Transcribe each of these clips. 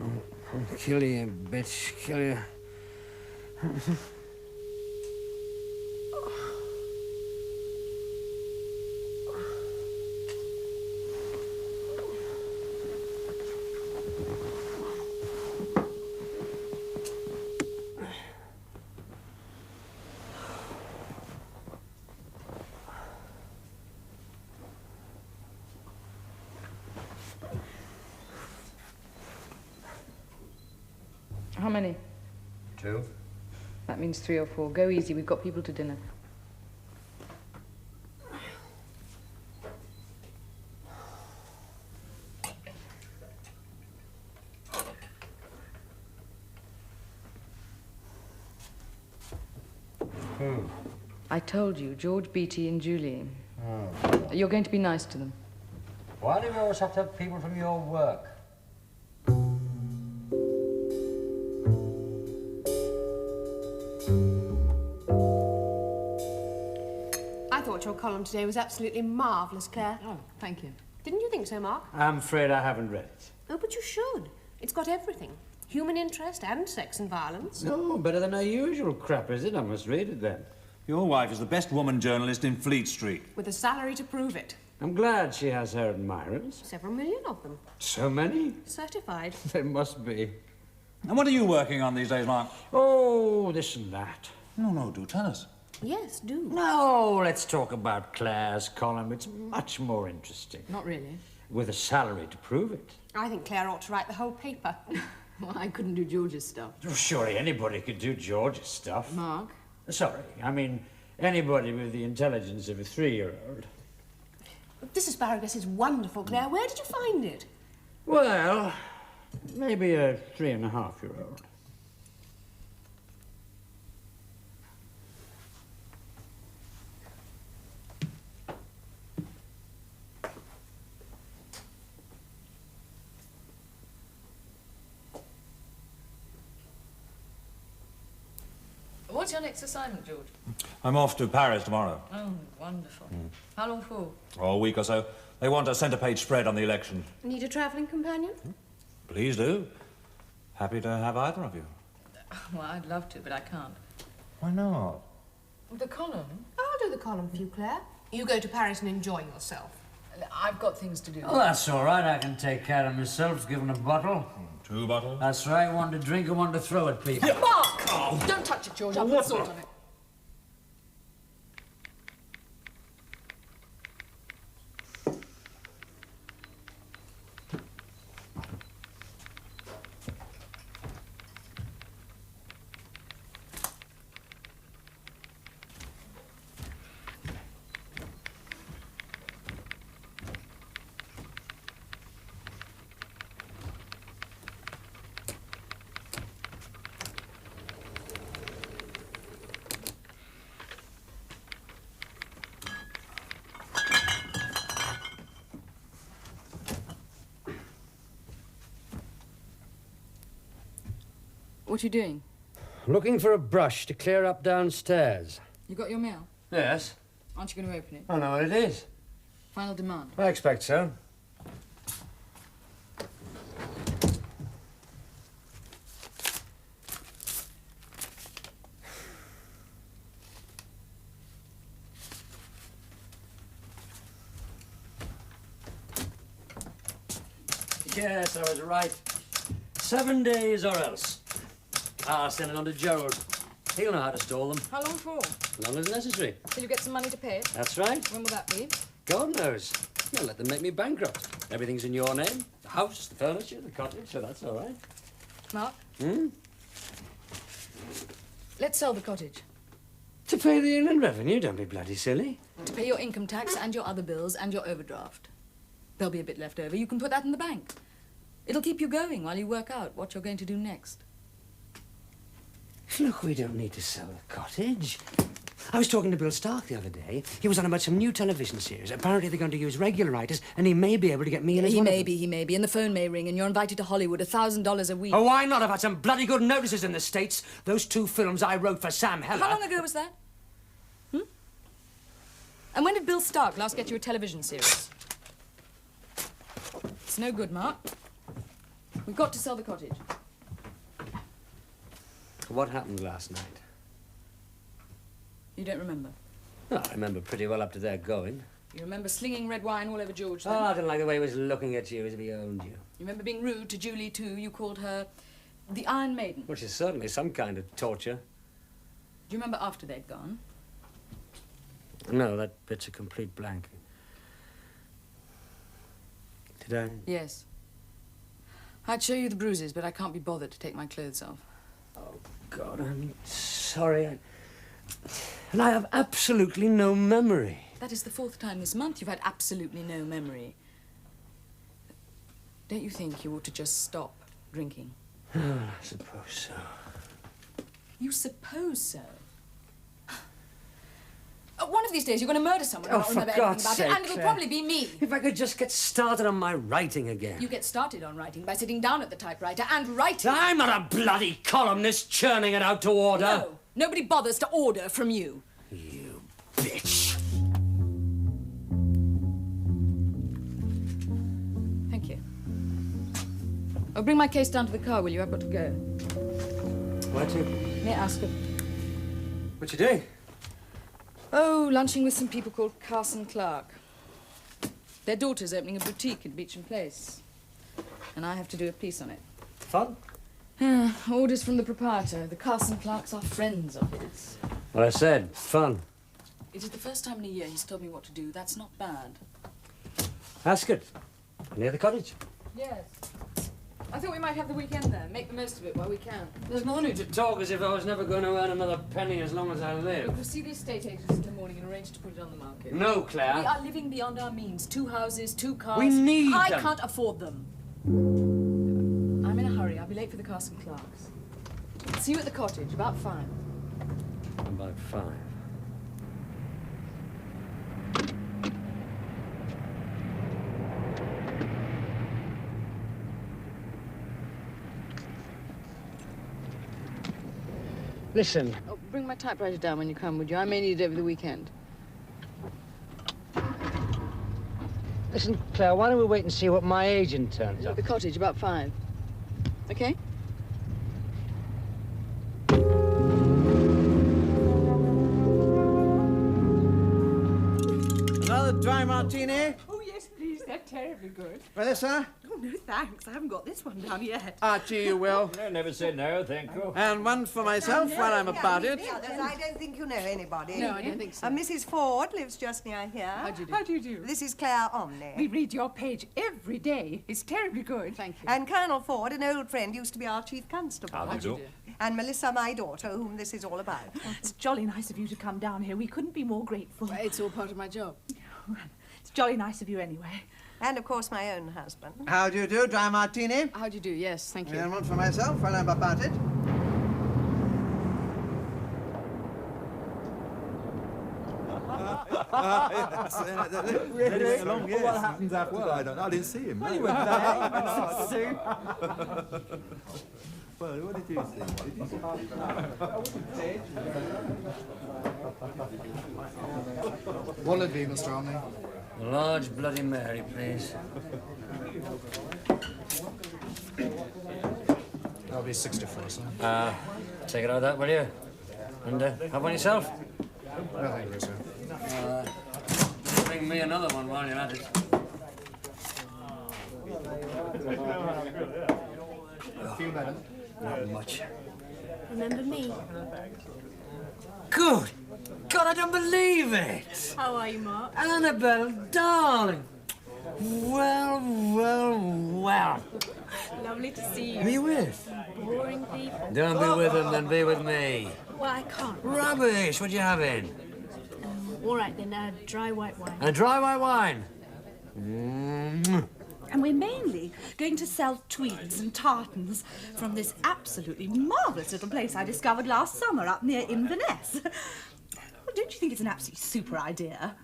I'll kill you, bitch. Kill you. How many? 2. That means 3 or 4. Go easy, we've got people to dinner. Who? I told you, George, Beatty and Julie. Oh. You're going to be nice to them. Why do we always have to have people from your work? I thought your column today was absolutely marvellous, Claire. Oh, thank you. Didn't you think so, Mark? I'm afraid I haven't read it. Oh, but you should. It's got everything. Human interest and sex and violence. No, better than our usual crap, is it? I must read it then. Your wife is the best woman journalist in Fleet Street. With a salary to prove it. I'm glad she has her admirers. Several million of them. So many? Certified. There must be. And what are you working on these days, Mark? Oh, this and that. No, do tell us. Yes, do. No, let's talk about Clare's column. It's much more interesting. Not really. With a salary to prove it. I think Claire ought to write the whole paper. Well, I couldn't do George's stuff. Oh, surely anybody could do George's stuff. Mark? Sorry, I mean anybody with the intelligence of a 3-year-old. This asparagus is wonderful, Claire. Where did you find it? Well, maybe a 3.5-year-old. What's your next assignment, George? I'm off to Paris tomorrow. Oh, wonderful. How long for? Oh, a week or so. They want a centre-page spread on the election. Need a travelling companion? Please do. Happy to have either of you. Well, I'd love to, but I can't. Why not? The column? I'll do the column for you, Claire. You go to Paris and enjoy yourself. I've got things to do. Oh, that's all right. I can take care of myself, given a bottle. 2 bottles? That's right. One to drink and one to throw at people. Mark! Oh. Don't touch it, George. I'll put salt on it. What are you doing? Looking for a brush to clear up downstairs. You got your mail? Yes. Aren't you going to open it? I know what it is. Final demand. I expect so. Yes, I was right. 7 days or else. I'll send it on to Gerald. He'll know how to stall them. How long for? As long as necessary. Till you get some money to pay it? That's right. When will that be? God knows. You'll let them make me bankrupt. Everything's in your name. The house, the furniture, the cottage, so that's all right. Mark? Hmm? Let's sell the cottage. To pay the Inland Revenue? Don't be bloody silly. To pay your income tax and your other bills and your overdraft. There'll be a bit left over. You can put that in the bank. It'll keep you going while you work out what you're going to do next. Look, we don't need to sell the cottage. I was talking to Bill Stark the other day. He was on about some new television series. Apparently they're going to use regular writers, and he may be able to get me in as He one of may them. be, he may be, and the phone may ring, and you're invited to Hollywood, $1,000 a week. Oh, why not? I've had some bloody good notices in the States. Those 2 films I wrote for Sam Heller. How long ago was that? And when did Bill Stark last get you a television series? It's no good, Mark. We've got to sell the cottage. What happened last night? You don't remember? Oh, I remember pretty well up to their going. You remember slinging red wine all over George then? Oh, I didn't like the way he was looking at you as if he owned you. You remember being rude to Julie too? You called her the Iron Maiden. Which is certainly some kind of torture. Do you remember after they'd gone? No, that bit's a complete blank. Did I? Yes. I'd show you the bruises, but I can't be bothered to take my clothes off. Oh, God, I'm sorry. And I have absolutely no memory. That is the 4th time this month you've had absolutely no memory. Don't you think you ought to just stop drinking? Oh, I suppose so. You suppose so? One of these days you're going to murder someone Oh, and not for remember God's anything about sake, it, and it'll Clare. probably be me. If I could just get started on my writing again. You get started on writing by sitting down at the typewriter and writing. I'm not a bloody columnist churning it out to order. No, nobody bothers to order from you. You bitch. Thank you. Oh, bring my case down to the car, will you? I've got to go. Where to? May I ask her? What you doing? Oh, lunching with some people called Carson Clark. Their daughter's opening a boutique in Beecham Place. And I have to do a piece on it. Fun? Orders from the proprietor. The Carson Clarks are friends of his. Well, I said, fun. It is the first time in a year he's told me what to do. That's not bad. That's good. Near the cottage. Yes. I thought we might have the weekend there. Make the most of it while we can. There's no need to talk as if I was never going to earn another penny as long as I live. We'll see the estate agents in the morning and arrange to put it on the market. No, Clare. We are living beyond our means. 2 houses, 2 cars. We need I them. can't afford them. I'm in a hurry. I'll be late for the Carson Clarks. See you at the cottage, about 5. About 5. Listen, Oh, bring my typewriter down when you come, would you? I may need it over the weekend. listen, Clare, why don't we wait and see what my agent turns At up? the cottage, about 5. Okay? Another dry martini? Oh, yes, please. They're terribly good. Ready, sir? Oh, no, thanks. I haven't got this one down yet. Archie, you will. I never said no, thank you. And one for myself while I'm about it. The others, I don't think you know anybody. No, I don't think so. Mrs. Ford lives just near here. How do you do? How do you do? This is Clare Omney. We read your page every day. It's terribly good. Thank you. And Colonel Ford, an old friend, used to be our chief constable. How do you do? And Melissa, my daughter, whom this is all about. It's jolly nice of you to come down here. We couldn't be more grateful. Well, it's all part of my job. It's jolly nice of you anyway. And, of course, my own husband. How do you do, dry martini? How do you do? Yes, thank you. And one for myself while I'm about it. Really? What happens after that? I don't know. I didn't see him. Well, he went there. Soon. Well, what did you see? Did you see? What'll it be, Mr. Omney? A large Bloody Mary, please. That'll be 64, sir. Take it out of that, will you? And have one yourself? No, thank you, sir. Bring me another one while you're at it. Feel better? Not much. Remember me? Good God, I don't believe it! How are you, Mark? Annabelle, darling! Well, well, well. Lovely to see Who are you with? Boring people. Don't be with them, then be with me. Well, I can't. Rubbish, what you having? All right, then, dry white wine. A dry white wine. Mm. And we're mainly going to sell tweeds and tartans from this absolutely marvellous little place I discovered last summer up near Inverness. Well, don't you think it's an absolutely super idea?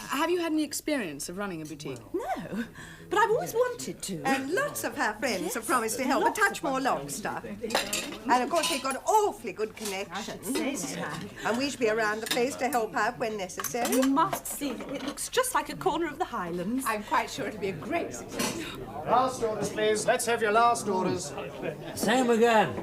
Have you had any experience of running a boutique? No, but I've always wanted to. And lots of her friends have promised to help a touch more Longstaff. And of course they've got awfully good connections. Say so. And we should be around the place to help out when necessary. You must see it. It looks just like a corner of the Highlands. I'm quite sure it'll be a great success. Last orders, please. Let's have your last orders. Same again.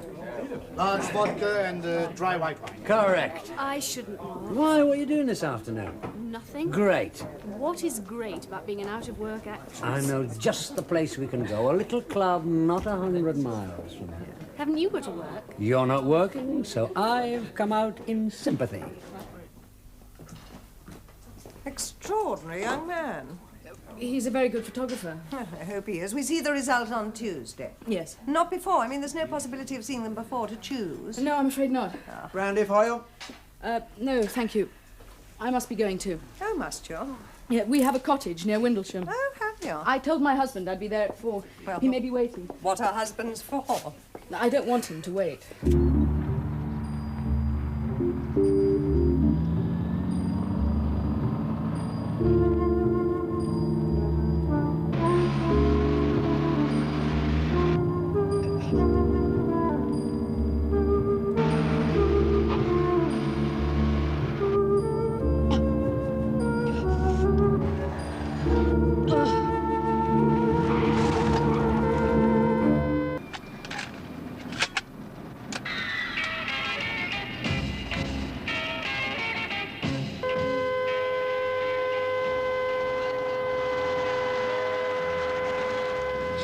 Large vodka and dry white wine. Correct. I shouldn't know. Why? What are you doing this afternoon? Nothing. Great. What is great about being an out-of-work actress? I know just the place we can go. A little club not 100 miles from here. Haven't you got to work? You're not working, so I've come out in sympathy. Extraordinary young man. He's a very good photographer. Well, I hope he is. We see the result on Tuesday. Yes. Not before. I mean, there's no possibility of seeing them before to choose. No, I'm afraid not. Brandy for you? No, thank you. I must be going too. Oh, must you? Yeah, we have a cottage near Windlesham. Oh, have you? I told my husband I'd be there at 4. Well, he may be waiting. What are husbands for? I don't want him to wait.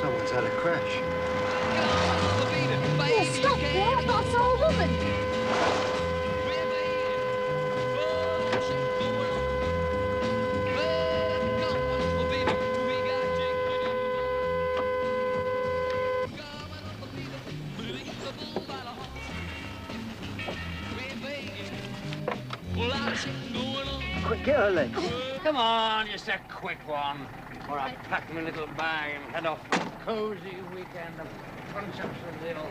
Someone's had a crash. Oh, stop! What? That's our woman! Quick, get her leg. Come on, just a quick one. Or I'll pack my little bag and head off for a cozy weekend and punch up some little...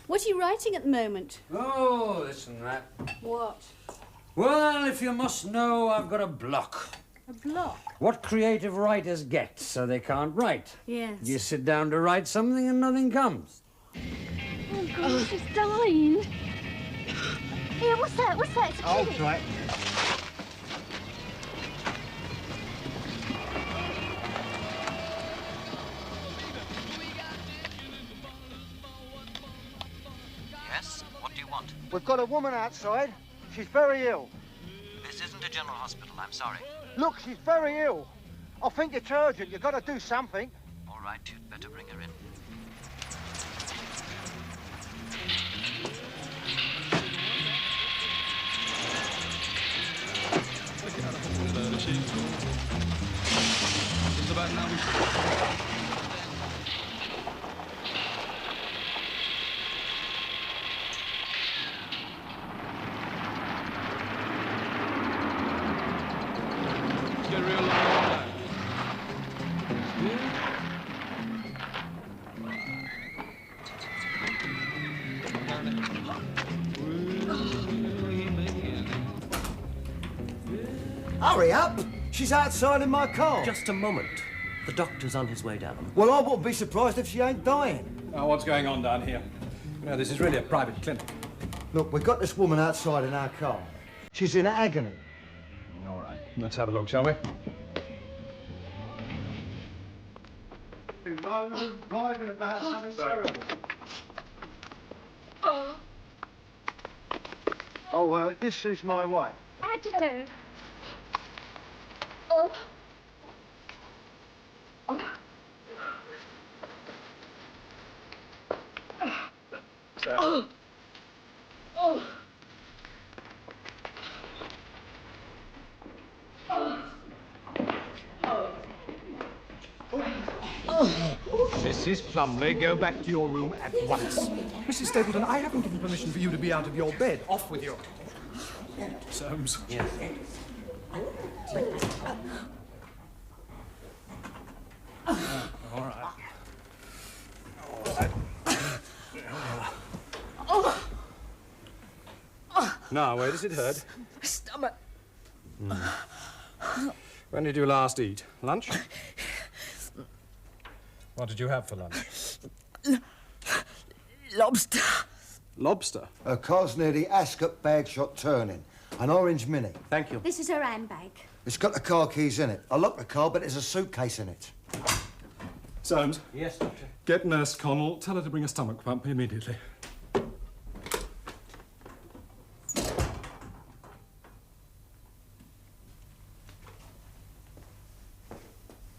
What are you writing at the moment? Oh, this and that. What? Well, if you must know, I've got a block. A block? What creative writers get so they can't write. Yes. You sit down to write something and nothing comes. Oh, God, she's dying. Here, what's that? What's that? It's a Oh, kitty. right. Yes? What do you want? We've got a woman outside. She's very ill. This isn't a general hospital, I'm sorry. Look, she's very ill. I think it's urgent. You've got to do something. All right, you'd better bring her in. Hurry up! She's outside in my car. Just a moment. The doctor's on his way down. Well, I wouldn't be surprised if she ain't dying. What's going on down here? You know, this is really a private clinic. Look, we've got this woman outside in our car. She's in agony. All right, let's have a look, shall we? Driving about something terrible. Oh, this is my wife. Adjective. Oh. So. Oh. Mrs. Plumley, go back to your room at once. Mrs. Stapleton, I haven't given permission for you to be out of your bed. Off with you. Soames. Yes. All right. Oh. Now, where does it hurt? Stomach. When did you last eat? Lunch? What did you have for lunch? Lobster. Lobster? Her car's near the Ascot Bagshot turning. An orange Mini. Thank you. This is her handbag. It's got the car keys in it. I locked the car, but there's a suitcase in it. Soames? Yes, Doctor. Get Nurse Connell. Tell her to bring a stomach pump immediately.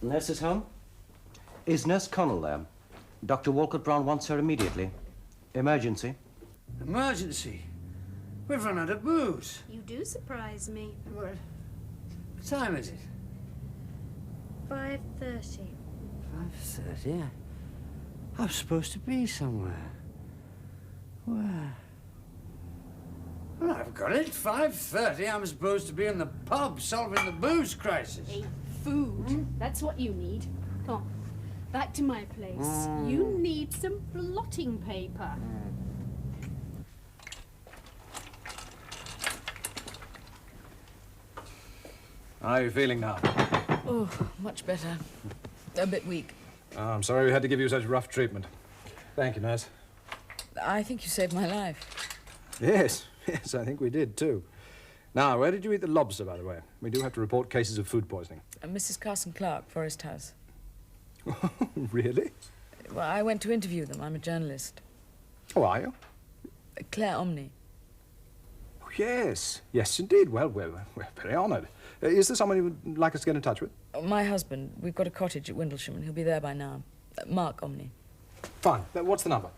Nurse is home? Is Nurse Connell there? Dr. Walcott Brown wants her immediately. Emergency. Emergency? We've run out of booze. You do surprise me. What time is it? 5:30. 5:30? I'm supposed to be somewhere. Where? Well, I've got it. 5:30. I'm supposed to be in the pub solving the booze crisis. Hey, food. That's what you need. Come on. Back to my place. You need some blotting paper. How are you feeling now? Oh, much better. A bit weak. Oh, I'm sorry we had to give you such rough treatment. Thank you, nurse. I think you saved my life. Yes, yes, I think we did, too. Now, where did you eat the lobster, by the way? We do have to report cases of food poisoning. Mrs. Carson Clark, Forest House. Really? Well, I went to interview them. I'm a journalist. Oh, are you? Clare Omney. Oh, yes. Yes, indeed. Well, we're very honoured. Is there someone you would like us to get in touch with? My husband. We've got a cottage at Windlesham, and he'll be there by now. Mark Omney. Fine. What's the number?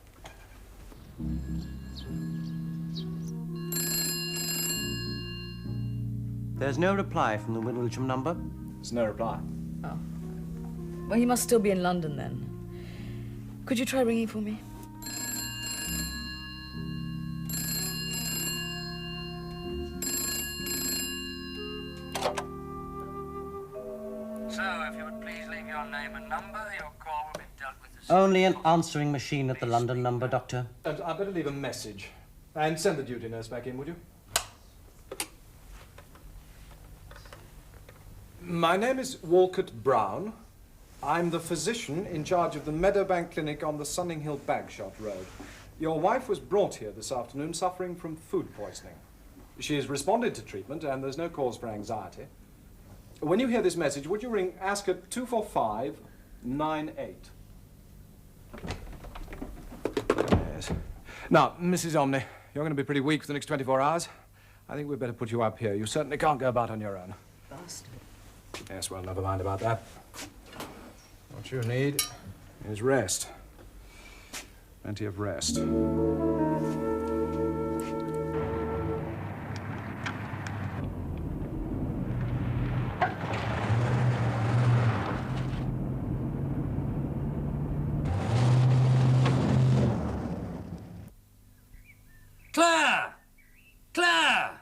There's no reply from the Windlesham number. There's no reply. Oh. Well, he must still be in London, then. Could you try ringing for me? So, if you would please leave your name and number, your call will be dealt with as Only an answering machine at the London number, Doctor. And I'd better leave a message. And send the duty nurse back in, would you? My name is Walcott Brown. I'm the physician in charge of the Meadowbank Clinic on the Sunninghill Bagshot Road. Your wife was brought here this afternoon suffering from food poisoning. She has responded to treatment and there's no cause for anxiety. When you hear this message, would you ring Ascot 245-98? Yes. Now, Mrs. Omney, you're going to be pretty weak for the next 24 hours. I think we'd better put you up here. You certainly can't go about on your own. Bastard. Yes, well, never mind about that. What you need is rest. Plenty of rest. Clare! Clare!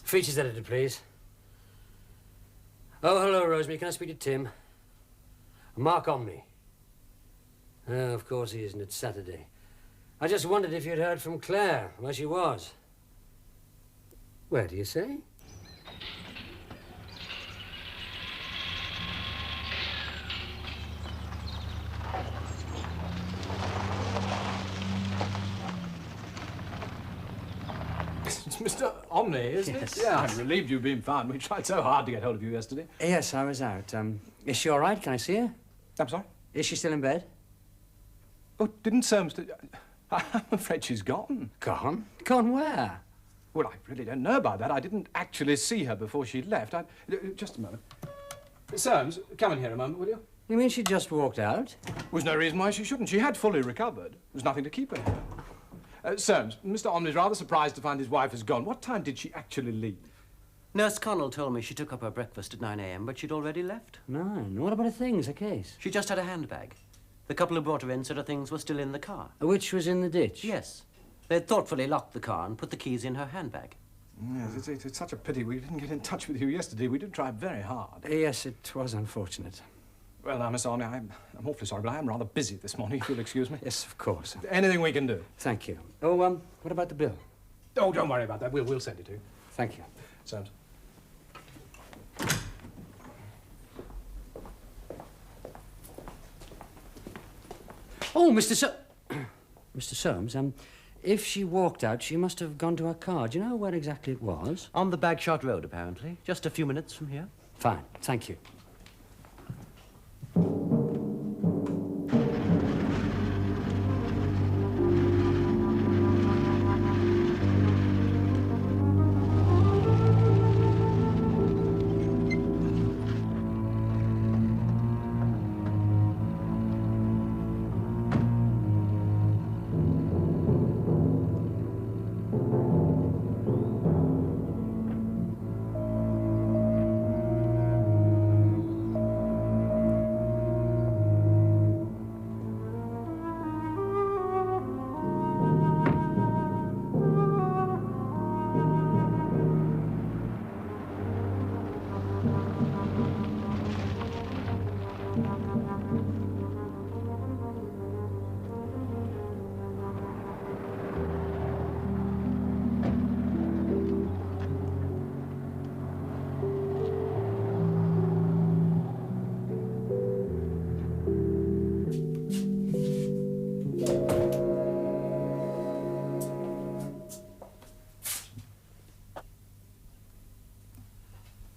Features editor, please. Oh, hello, Rosemary. Can I speak to Tim? Mark Omney. Oh, of course he isn't. It's Saturday. I just wondered if you'd heard from Clare, where she was. Where do you say? It's Mr. Omney, isn't Yes. it? Yeah, I'm relieved you've been found. We tried so hard to get hold of you yesterday. Yes, I was out. Is she all right? Can I see her? I'm sorry? Is she still in bed? Oh, didn't Soames... I'm afraid she's gone. Gone? Gone where? Well, I really don't know about that. I didn't actually see her before she left. Just a moment. Soames, come in here a moment, will you? You mean she just walked out? Was no reason why she shouldn't. She had fully recovered. There was nothing to keep her here. Soames, Mr. Omney's rather surprised to find his wife has gone. What time did she actually leave? Nurse Connell told me she took up her breakfast at 9 a.m., but she'd already left. 9? What about her things, her case? She just had a handbag. The couple who brought her in said her things were still in the car. Which was in the ditch? Yes. They'd thoughtfully locked the car and put the keys in her handbag. Yes, it's such a pity we didn't get in touch with you yesterday. We did try very hard. Yes, it was unfortunate. Well, now, Miss Omney, I'm awfully sorry, but I am rather busy this morning, if you'll excuse me. Yes, of course. Anything we can do. Thank you. Oh, what about the bill? Oh, don't worry about that. We'll send it to you. Thank you. Soames. Oh, Mr. Soames, if she walked out, she must have gone to her car. Do you know where exactly it was? On the Bagshot Road, apparently. Just a few minutes from here. Fine. Thank you.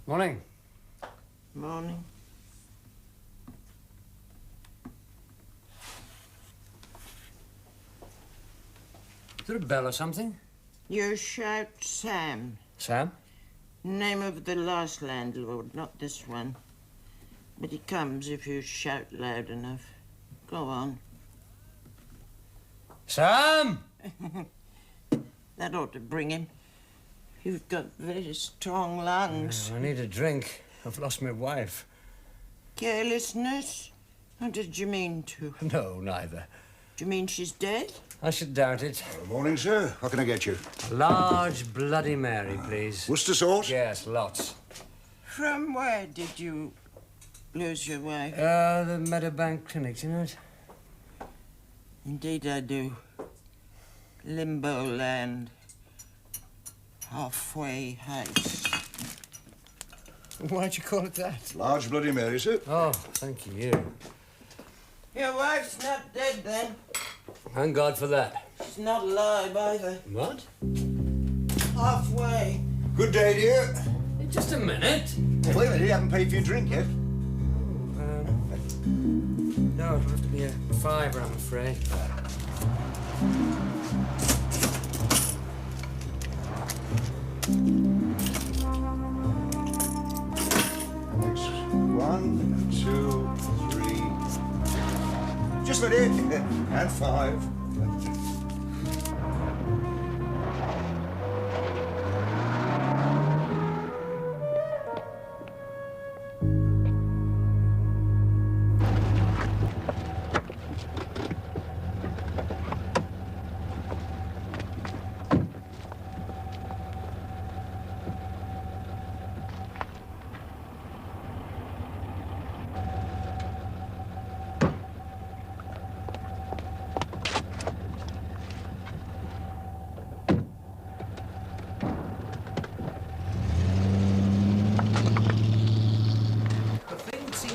Morning. Morning. Is there a bell or something? You shout Sam. Sam? Name of the last landlord, not this one. But he comes if you shout loud enough. Go on. Sam! That ought to bring him. You've got very strong lungs. I need a drink. I've lost my wife. Carelessness? How did you mean to? No, neither. Do you mean she's dead? I should doubt it. Good morning, sir. What can I get you? A large Bloody Mary, please. Worcester sauce? Yes, lots. From where did you lose your wife? The Meadowbank Clinic, do you know it? Indeed I do. Limbo land. Halfway house. Why'd you call it that? Large Bloody Mary, sir. Oh, thank you. Your wife's not dead, then? Thank God for that. She's not alive, either. What? Halfway. Good day, dear. Just a minute. Wait a minute, you haven't paid for your drink yet. No, it'll have to be a fiver, I'm afraid. Next, 1, 2, 3. Just a minute. And 5.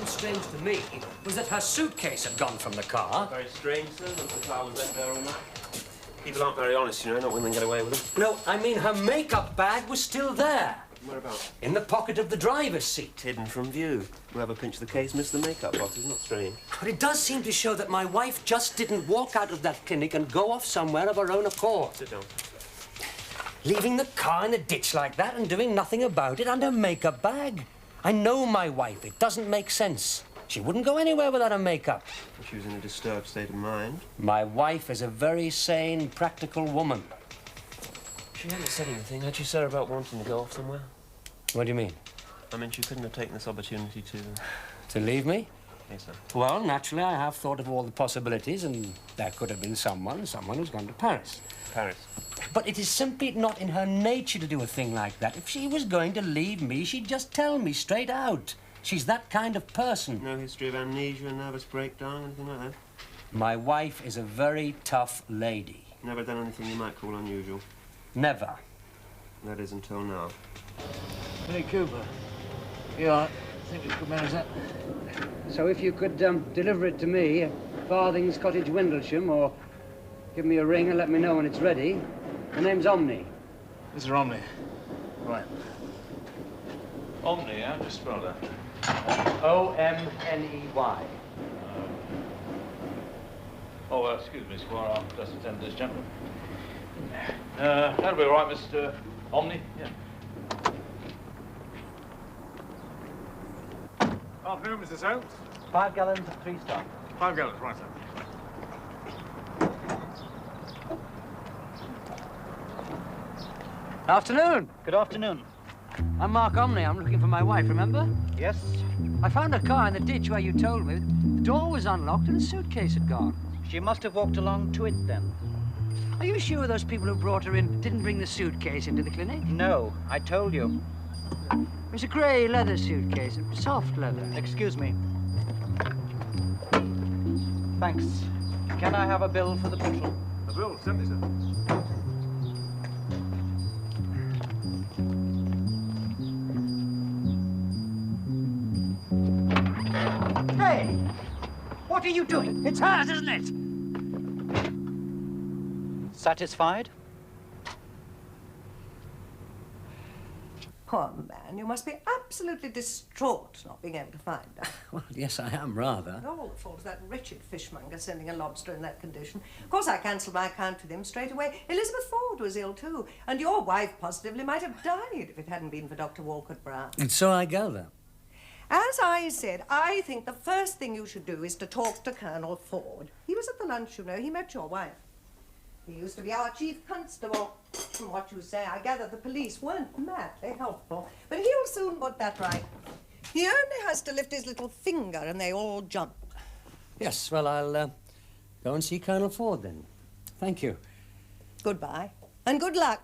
Strange to me was that her suitcase had gone from the car. Very strange, sir, that the car was left there all night. People aren't very honest, you know, not when they get away with it. No, I mean her makeup bag was still there. Whereabouts? In the pocket of the driver's seat. Hidden from view. Whoever pinched the case missed the makeup box. Isn't that strange? But it does seem to show that my wife just didn't walk out of that clinic and go off somewhere of her own accord. Sit down. Leaving the car in a ditch like that and doing nothing about it and her makeup bag. I know my wife. It doesn't make sense. She wouldn't go anywhere without her makeup. She was in a disturbed state of mind. My wife is a very sane, practical woman. She hadn't said anything, had she, sir, about wanting to go off somewhere? What do you mean? I mean, she couldn't have taken this opportunity to... To leave me? Yes, sir. Well, naturally, I have thought of all the possibilities, and there could have been someone who's gone to Paris. Paris? But it is simply not in her nature to do a thing like that. If she was going to leave me, she'd just tell me straight out. She's that kind of person. No history of amnesia, nervous breakdown, anything like that? My wife is a very tough lady. Never done anything you might call unusual? Never. That is until now. Hey, Cooper. You all right? I think we could manage that. So if you could deliver it to me, Farthing's Cottage, Windlesham, or give me a ring and let me know when it's ready. The name's Omney. Mr. Omney. Right. Omney, how do you spell that? O-M-N-E-Y. Excuse me, Squire. I'll just attend to this gentleman. That'll be all right, Mr. Omney. Yeah. Afternoon, Mrs. Holmes. 5 gallons of 3-star. 5 gallons, right, sir. Afternoon. Good afternoon. I'm Mark Omney. I'm looking for my wife, remember? Yes? I found her car in the ditch where you told me. The door was unlocked and the suitcase had gone. She must have walked along to it then. Are you sure those people who brought her in didn't bring the suitcase into the clinic? No, I told you. It was a grey leather suitcase, soft leather. Excuse me. Thanks. Can I have a bill for the petrol? A bill, certainly, sir. Hey! What are you doing? It's hers, isn't it? Satisfied? Poor man, you must be absolutely distraught not being able to find her. Well, yes, I am, rather. All the fault of that wretched fishmonger sending a lobster in that condition. Of course, I cancelled my account with him straight away. Elizabeth Ford was ill, too. And your wife positively might have died if it hadn't been for Dr. Walcott Brown. And so I gather. As I said, I think the first thing you should do is to talk to Colonel Ford. He was at the lunch, you know. He met your wife. He used to be our chief constable. From what you say, I gather the police weren't madly helpful. But he'll soon put that right. He only has to lift his little finger and they all jump. Yes, well, I'll go and see Colonel Ford then. Thank you. Goodbye. And good luck.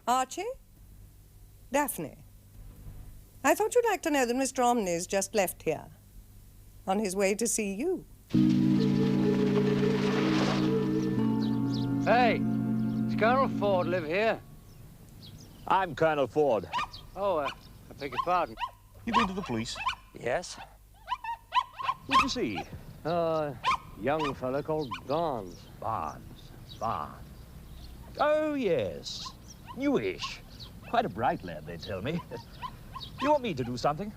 Archie? Daphne? I thought you'd like to know that Mr. Omney's just left here. On his way to see you. Hey, does Colonel Ford live here? I'm Colonel Ford. Oh, I beg your pardon. You been to the police? Yes. What'd you see? A young fellow called Barnes. Barnes. Oh, yes. Newish. Quite a bright lad, they tell me. You want me to do something?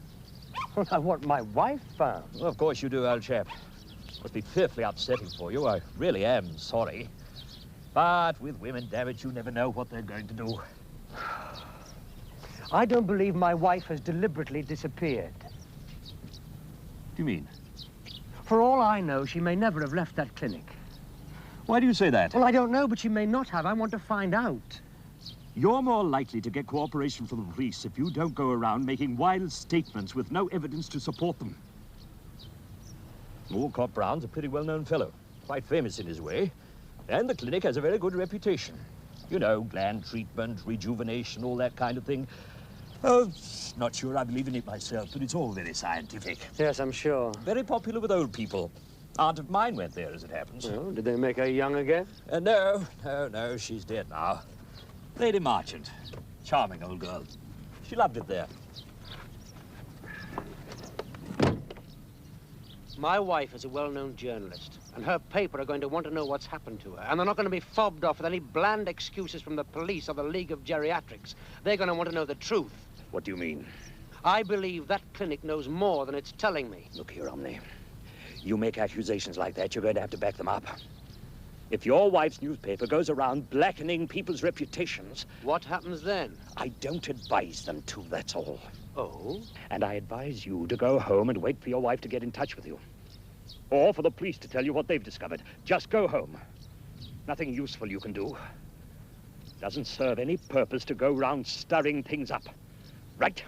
Well, I want my wife found. Well, of course you do, old chap. Must be fearfully upsetting for you. I really am sorry. But with women, damn it, you never know what they're going to do. I don't believe my wife has deliberately disappeared. Do you mean? For all I know, she may never have left that clinic. Why do you say that? Well, I don't know, but she may not have. I want to find out. You're more likely to get cooperation from the police if you don't go around making wild statements with no evidence to support them. Walcott Brown's a pretty well-known fellow, quite famous in his way, and the clinic has a very good reputation. You know, gland treatment, rejuvenation, all that kind of thing. Oh, not sure I believe in it myself, but it's all very scientific. Yes, I'm sure. Very popular with old people. Aunt of mine went there, as it happens. Oh, did they make her young again? No, she's dead now. Lady Marchant. Charming old girl. She loved it there. My wife is a well-known journalist, and her paper are going to want to know what's happened to her, and they're not going to be fobbed off with any bland excuses from the police or the League of Geriatrics. They're going to want to know the truth. What do you mean? I believe that clinic knows more than it's telling me. Look here, Omney. You make accusations like that, you're going to have to back them up. If your wife's newspaper goes around blackening people's reputations... What happens then? I don't advise them to, that's all. Oh? And I advise you to go home and wait for your wife to get in touch with you. Or for the police to tell you what they've discovered. Just go home. Nothing useful you can do. Doesn't serve any purpose to go round stirring things up. Right.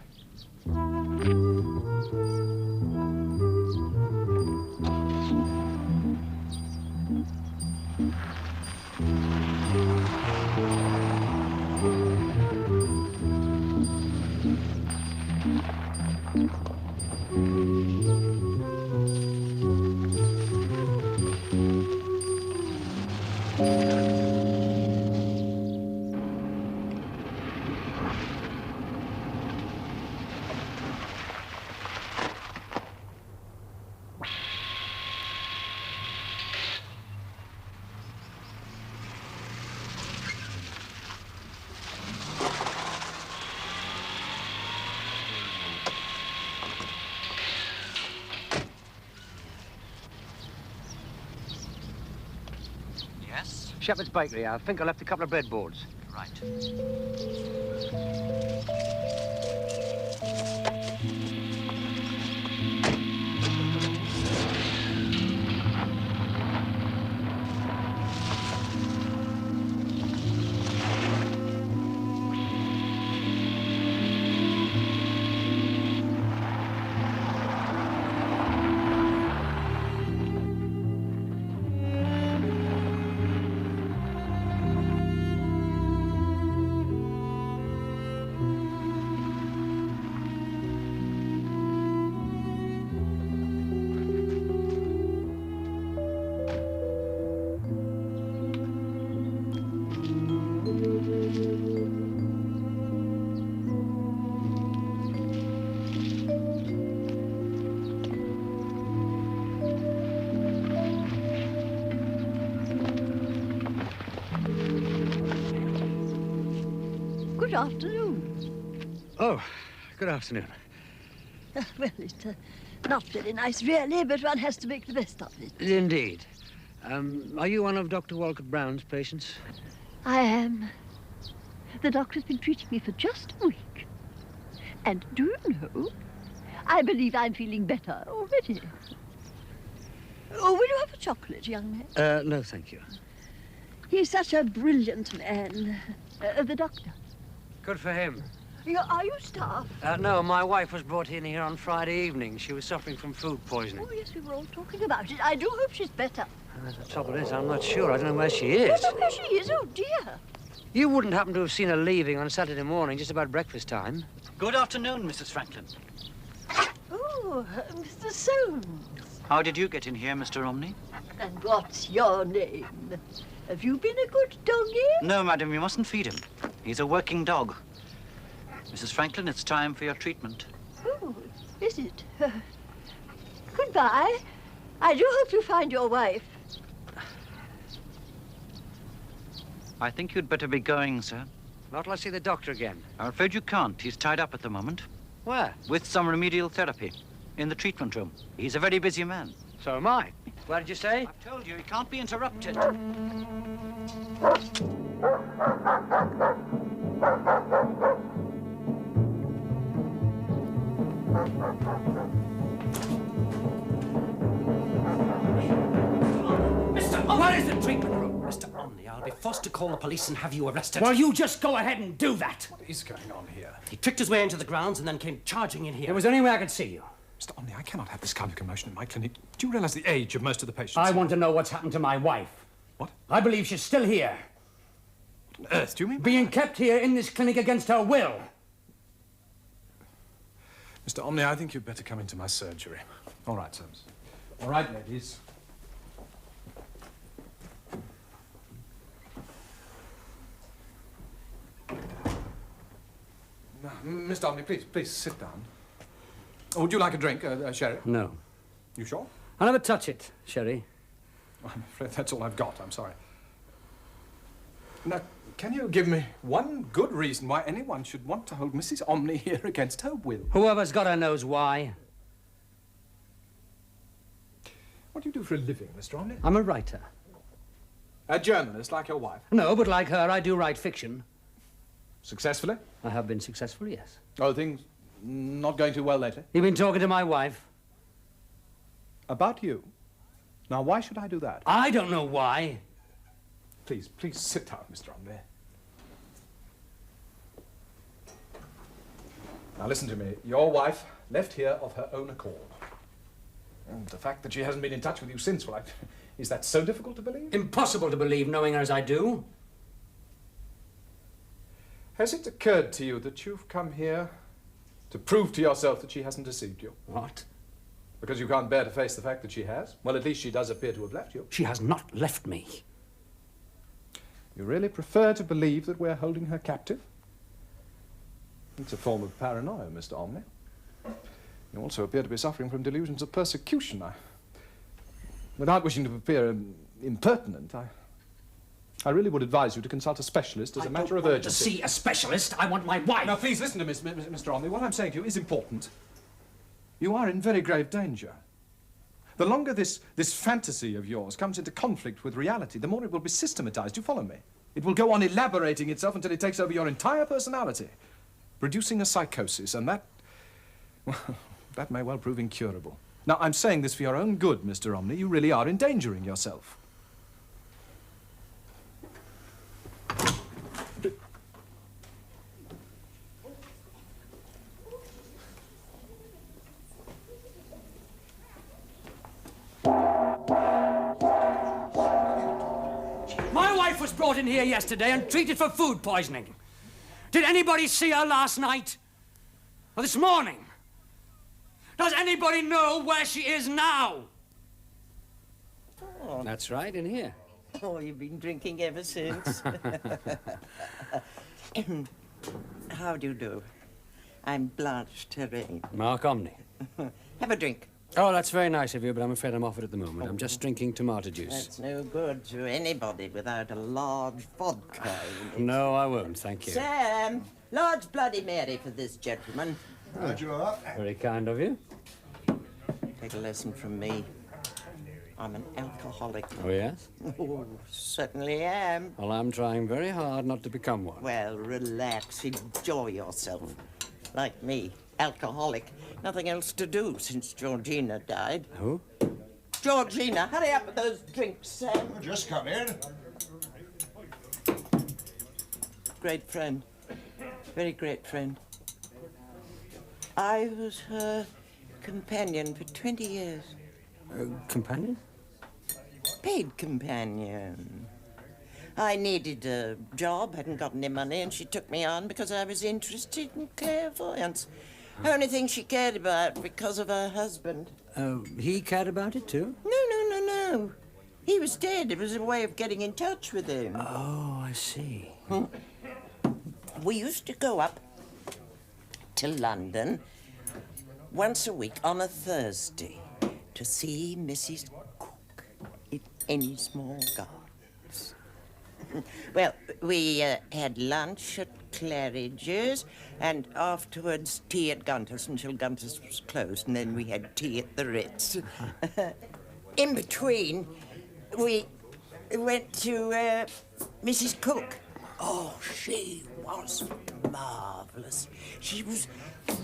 Shepherd's Bakery. I think I left a couple of breadboards. Right. Good afternoon. Oh, good afternoon. Well, it's not very nice, really, but one has to make the best of it. Indeed. Are you one of Dr. Walcott Brown's patients? I am. The doctor's been treating me for just a week. And do you know, I believe I'm feeling better already. Oh, will you have a chocolate, young man? No, thank you. He's such a brilliant man. The doctor. Good for him. Are you staff? No, my wife was brought in here on Friday evening. She was suffering from food poisoning. Oh, yes, we were all talking about it. I do hope she's better. The trouble is, I'm not sure. I don't know where she is. You know where she is? Oh, dear. You wouldn't happen to have seen her leaving on Saturday morning, just about breakfast time? Good afternoon, Mrs. Franklin. Oh, Mr. Soames. How did you get in here, Mr. Omney? And what's your name? Have you been a good doggy? No, madam, you mustn't feed him. He's a working dog. Mrs. Franklin, it's time for your treatment. Oh, is it? Goodbye. I do hope you find your wife. I think you'd better be going, sir. Not till I see the doctor again. I'm afraid you can't. He's tied up at the moment. Where? With some remedial therapy. In the treatment room. He's a very busy man. So am I. Where did you say? I've told you, he can't be interrupted. Mr. Omney! Where is the treatment room? Mr. Omney, I'll be forced to call the police and have you arrested. Well, you just go ahead and do that. What is going on here? He tricked his way into the grounds and then came charging in here. There was only way I could see you. Mr. Omney, I cannot have this kind of commotion in my clinic. Do you realize the age of most of the patients? I want to know what's happened to my wife. What? I believe she's still here. What on earth do you mean? Being kept here in this clinic against her will. Mr. Omney, I think you'd better come into my surgery. All right, Soames. All right, ladies. Mr. Omney, please sit down. Oh, would you like a drink, sherry? No. You sure? I'll never touch it, Sherry. I'm afraid that's all I've got. I'm sorry. Now, can you give me one good reason why anyone should want to hold Mrs. Omney here against her will? Whoever's got her knows why. What do you do for a living, Mr. Omney? I'm a writer. A journalist, like your wife? No, but like her, I do write fiction. Successfully? I have been successful, yes. Oh, things not going too well lately? You've been talking to my wife. About you? Now, why should I do that? I don't know why. Please sit down, Mr. Omney. Now, listen to me. Your wife left here of her own accord. And the fact that she hasn't been in touch with you since, well, is that so difficult to believe? Impossible to believe, knowing her as I do. Has it occurred to you that you've come here to prove to yourself that she hasn't deceived you? What? Because you can't bear to face the fact that she has? Well, at least she does appear to have left you. She has not left me. You really prefer to believe that we're holding her captive? It's a form of paranoia, Mr. Omney. You also appear to be suffering from delusions of persecution. Without wishing to appear impertinent, I really would advise you to consult a specialist as a matter of urgency. To see a specialist, I want my wife. Now, please listen to Mr. Omney. What I'm saying to you is important. You are in very grave danger. The longer this fantasy of yours comes into conflict with reality, the more it will be systematized. Do you follow me? It will go on elaborating itself until it takes over your entire personality, producing a psychosis, and that may well prove incurable. Now, I'm saying this for your own good, Mr. Omney. You really are endangering yourself. My wife was brought in here yesterday and treated for food poisoning. Did anybody see her last night? Or this morning? Does anybody know where she is now? Oh. That's right, in here. Oh, you've been drinking ever since. How do you do? I'm Blanche Terrain. Mark Omney. Have a drink. Oh, that's very nice of you, but I'm afraid I'm off it at the moment. I'm just drinking tomato juice. That's no good to anybody without a large vodka in it. No, I won't, thank you. Sam, large Bloody Mary for this gentleman. Right you are. Very kind of you. Take a lesson from me. I'm an alcoholic. Oh, yes? Oh, certainly am. Well, I'm trying very hard not to become one. Well, relax, enjoy yourself. Like me, alcoholic. Nothing else to do since Georgina died. Who? Georgina, hurry up with those drinks, Sam. Just come in. Great friend. Very great friend. I was her companion for 20 years. Companion? Paid companion. I needed a job, hadn't got any money, and she took me on because I was interested in clairvoyance. Only thing she cared about because of her husband. Oh, he cared about it too? No. He was dead. It was a way of getting in touch with him. Oh, I see. We used to go up to London once a week on a Thursday to see Mrs. Cook in any small gardens. Well, we had lunch at Claridge's and afterwards tea at Gunter's until Gunter's was closed, and then we had tea at the Ritz. In between, we went to Mrs. Cook. Oh, she was marvelous. She was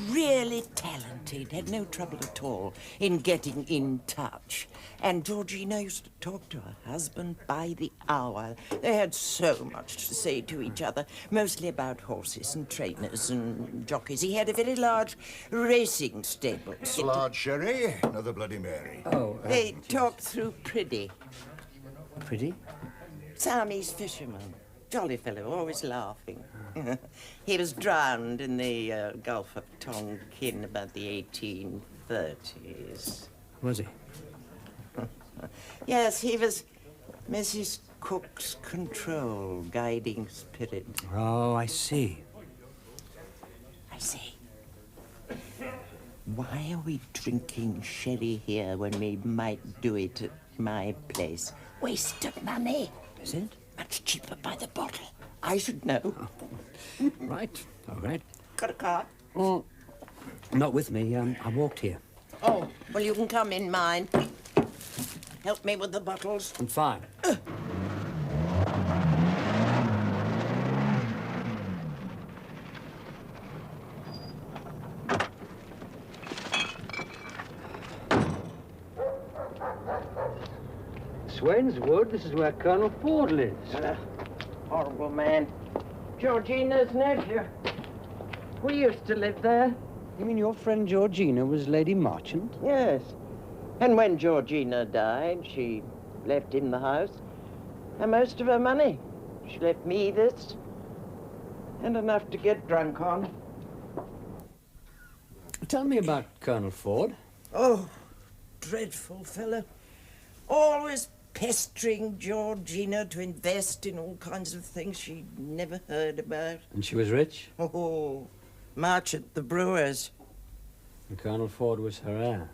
really talented, had no trouble at all in getting in touch. And Georgina used to talk to her husband by the hour. They had so much to say to each other, mostly about horses and trainers and jockeys. He had a very large racing stable. Large sherry, another Bloody Mary. Oh. They talked through Priddy. Priddy? Siamese fisherman. Jolly fellow, always laughing. He was drowned in the Gulf of Tonkin about the 1830s. Was he? Yes, he was Mrs. Cook's control, guiding spirit. Oh, I see. I see. Why are we drinking sherry here when we might do it at my place? Waste of money. Is it? Much cheaper by the bottle. I should know. Right, all right. Got a car? Oh, not with me. I walked here. Oh, well, you can come in mine. Help me with the bottles. I'm fine. Swain's Wood, this is where Colonel Ford lives. Horrible man. Georgina's nephew. We used to live there. You mean your friend Georgina was Lady Marchant? Yes. And when Georgina died, she left him the house and most of her money. She left me this and enough to get drunk on. Tell me about Colonel Ford. Oh, dreadful fellow. Always pestering Georgina to invest in all kinds of things she'd never heard about. And she was rich? Oh, Marchant, the brewers. And Colonel Ford was her heir.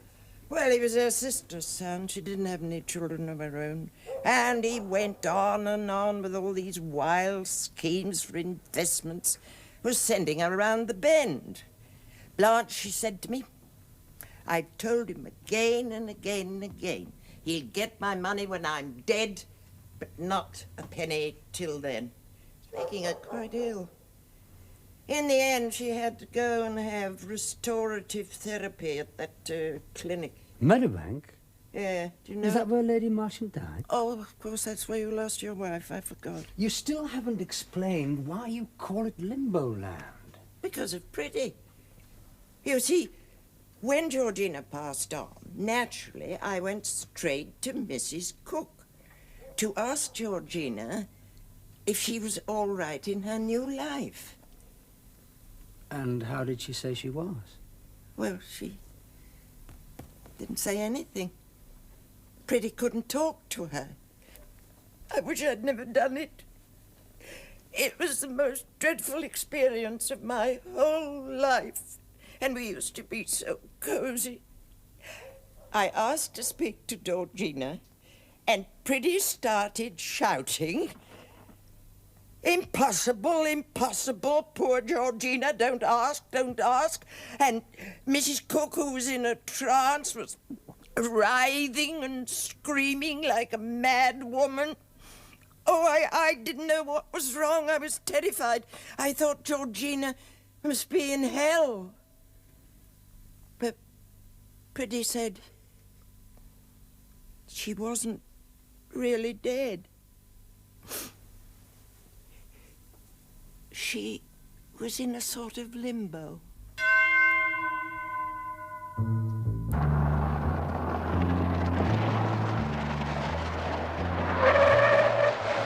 Well, he was her sister's son. She didn't have any children of her own. And he went on and on with all these wild schemes for investments. Was sending her around the bend. Blanche, she said to me, I've told him again and again and again, he'll get my money when I'm dead, but not a penny till then. It's making her quite ill. In the end, she had to go and have restorative therapy at that clinic. Meadowbank? Yeah, do you know? Is that where Lady Marchant died? Oh, of course, that's where you lost your wife. I forgot. You still haven't explained why you call it Limbo Land. Because of Pretty. You see, when Georgina passed on, naturally, I went straight to Mrs. Cook to ask Georgina if she was all right in her new life. And how did she say she was? Well, she didn't say anything. Pretty couldn't talk to her. I wish I'd never done it. It was the most dreadful experience of my whole life. And we used to be so cozy. I asked to speak to Georgina, and Pretty started shouting, "Impossible, impossible, poor Georgina, don't ask, don't ask." And Mrs. Cook, who was in a trance, was writhing and screaming like a mad woman. Oh, I didn't know what was wrong. I was terrified. I thought Georgina must be in hell. But Pretty said she wasn't really dead. She was in a sort of limbo.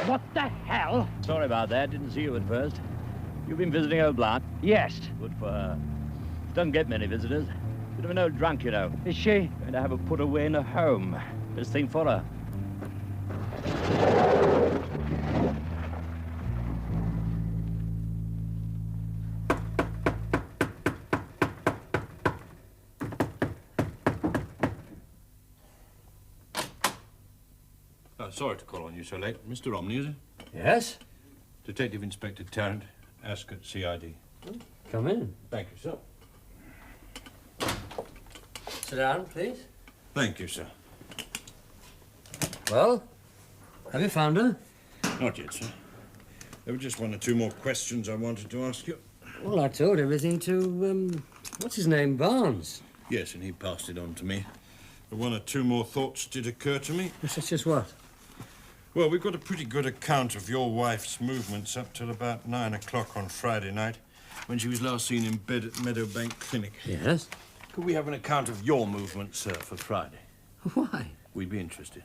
What the hell? Sorry about that. Didn't see you at first. You've been visiting old Blanche? Yes. Good for her. Doesn't get many visitors. Bit of an old drunk, you know. Is she? Going to have her put away in a home. Best thing for her. Sorry to call on you so late. Mr. Omney, is it? Yes? Detective Inspector Tarrant, Ascot, CID. Come in. Thank you, sir. Sit down, please. Thank you, sir. Well, have you found her? Not yet, sir. There were just one or two more questions I wanted to ask you. Well, I told everything to, what's his name, Barnes. Yes, and he passed it on to me. But one or two more thoughts did occur to me. Such as what? Well, we've got a pretty good account of your wife's movements up till about 9 o'clock on Friday night, when she was last seen in bed at Meadowbank Clinic. Yes? Could we have an account of your movements, sir, for Friday? Why? We'd be interested.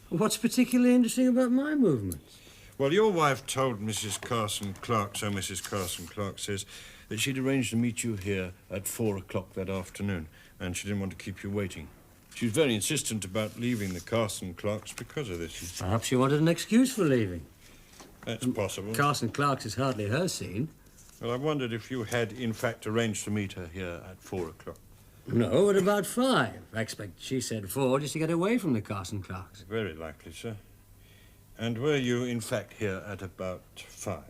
What's particularly interesting about my movements? Well, your wife told Mrs. Carson Clark, so Mrs. Carson Clark says, that she'd arranged to meet you here at 4 o'clock that afternoon, and she didn't want to keep you waiting. She was very insistent about leaving the Carson Clarks because of this. Perhaps she wanted an excuse for leaving. That's possible. Carson Clark's is hardly her scene. Well, I wondered if you had, in fact, arranged to meet her here at 4 o'clock. No, at about 5. I expect she said 4 just to get away from the Carson Clarks. Very likely, sir. And were you, in fact, here at about 5?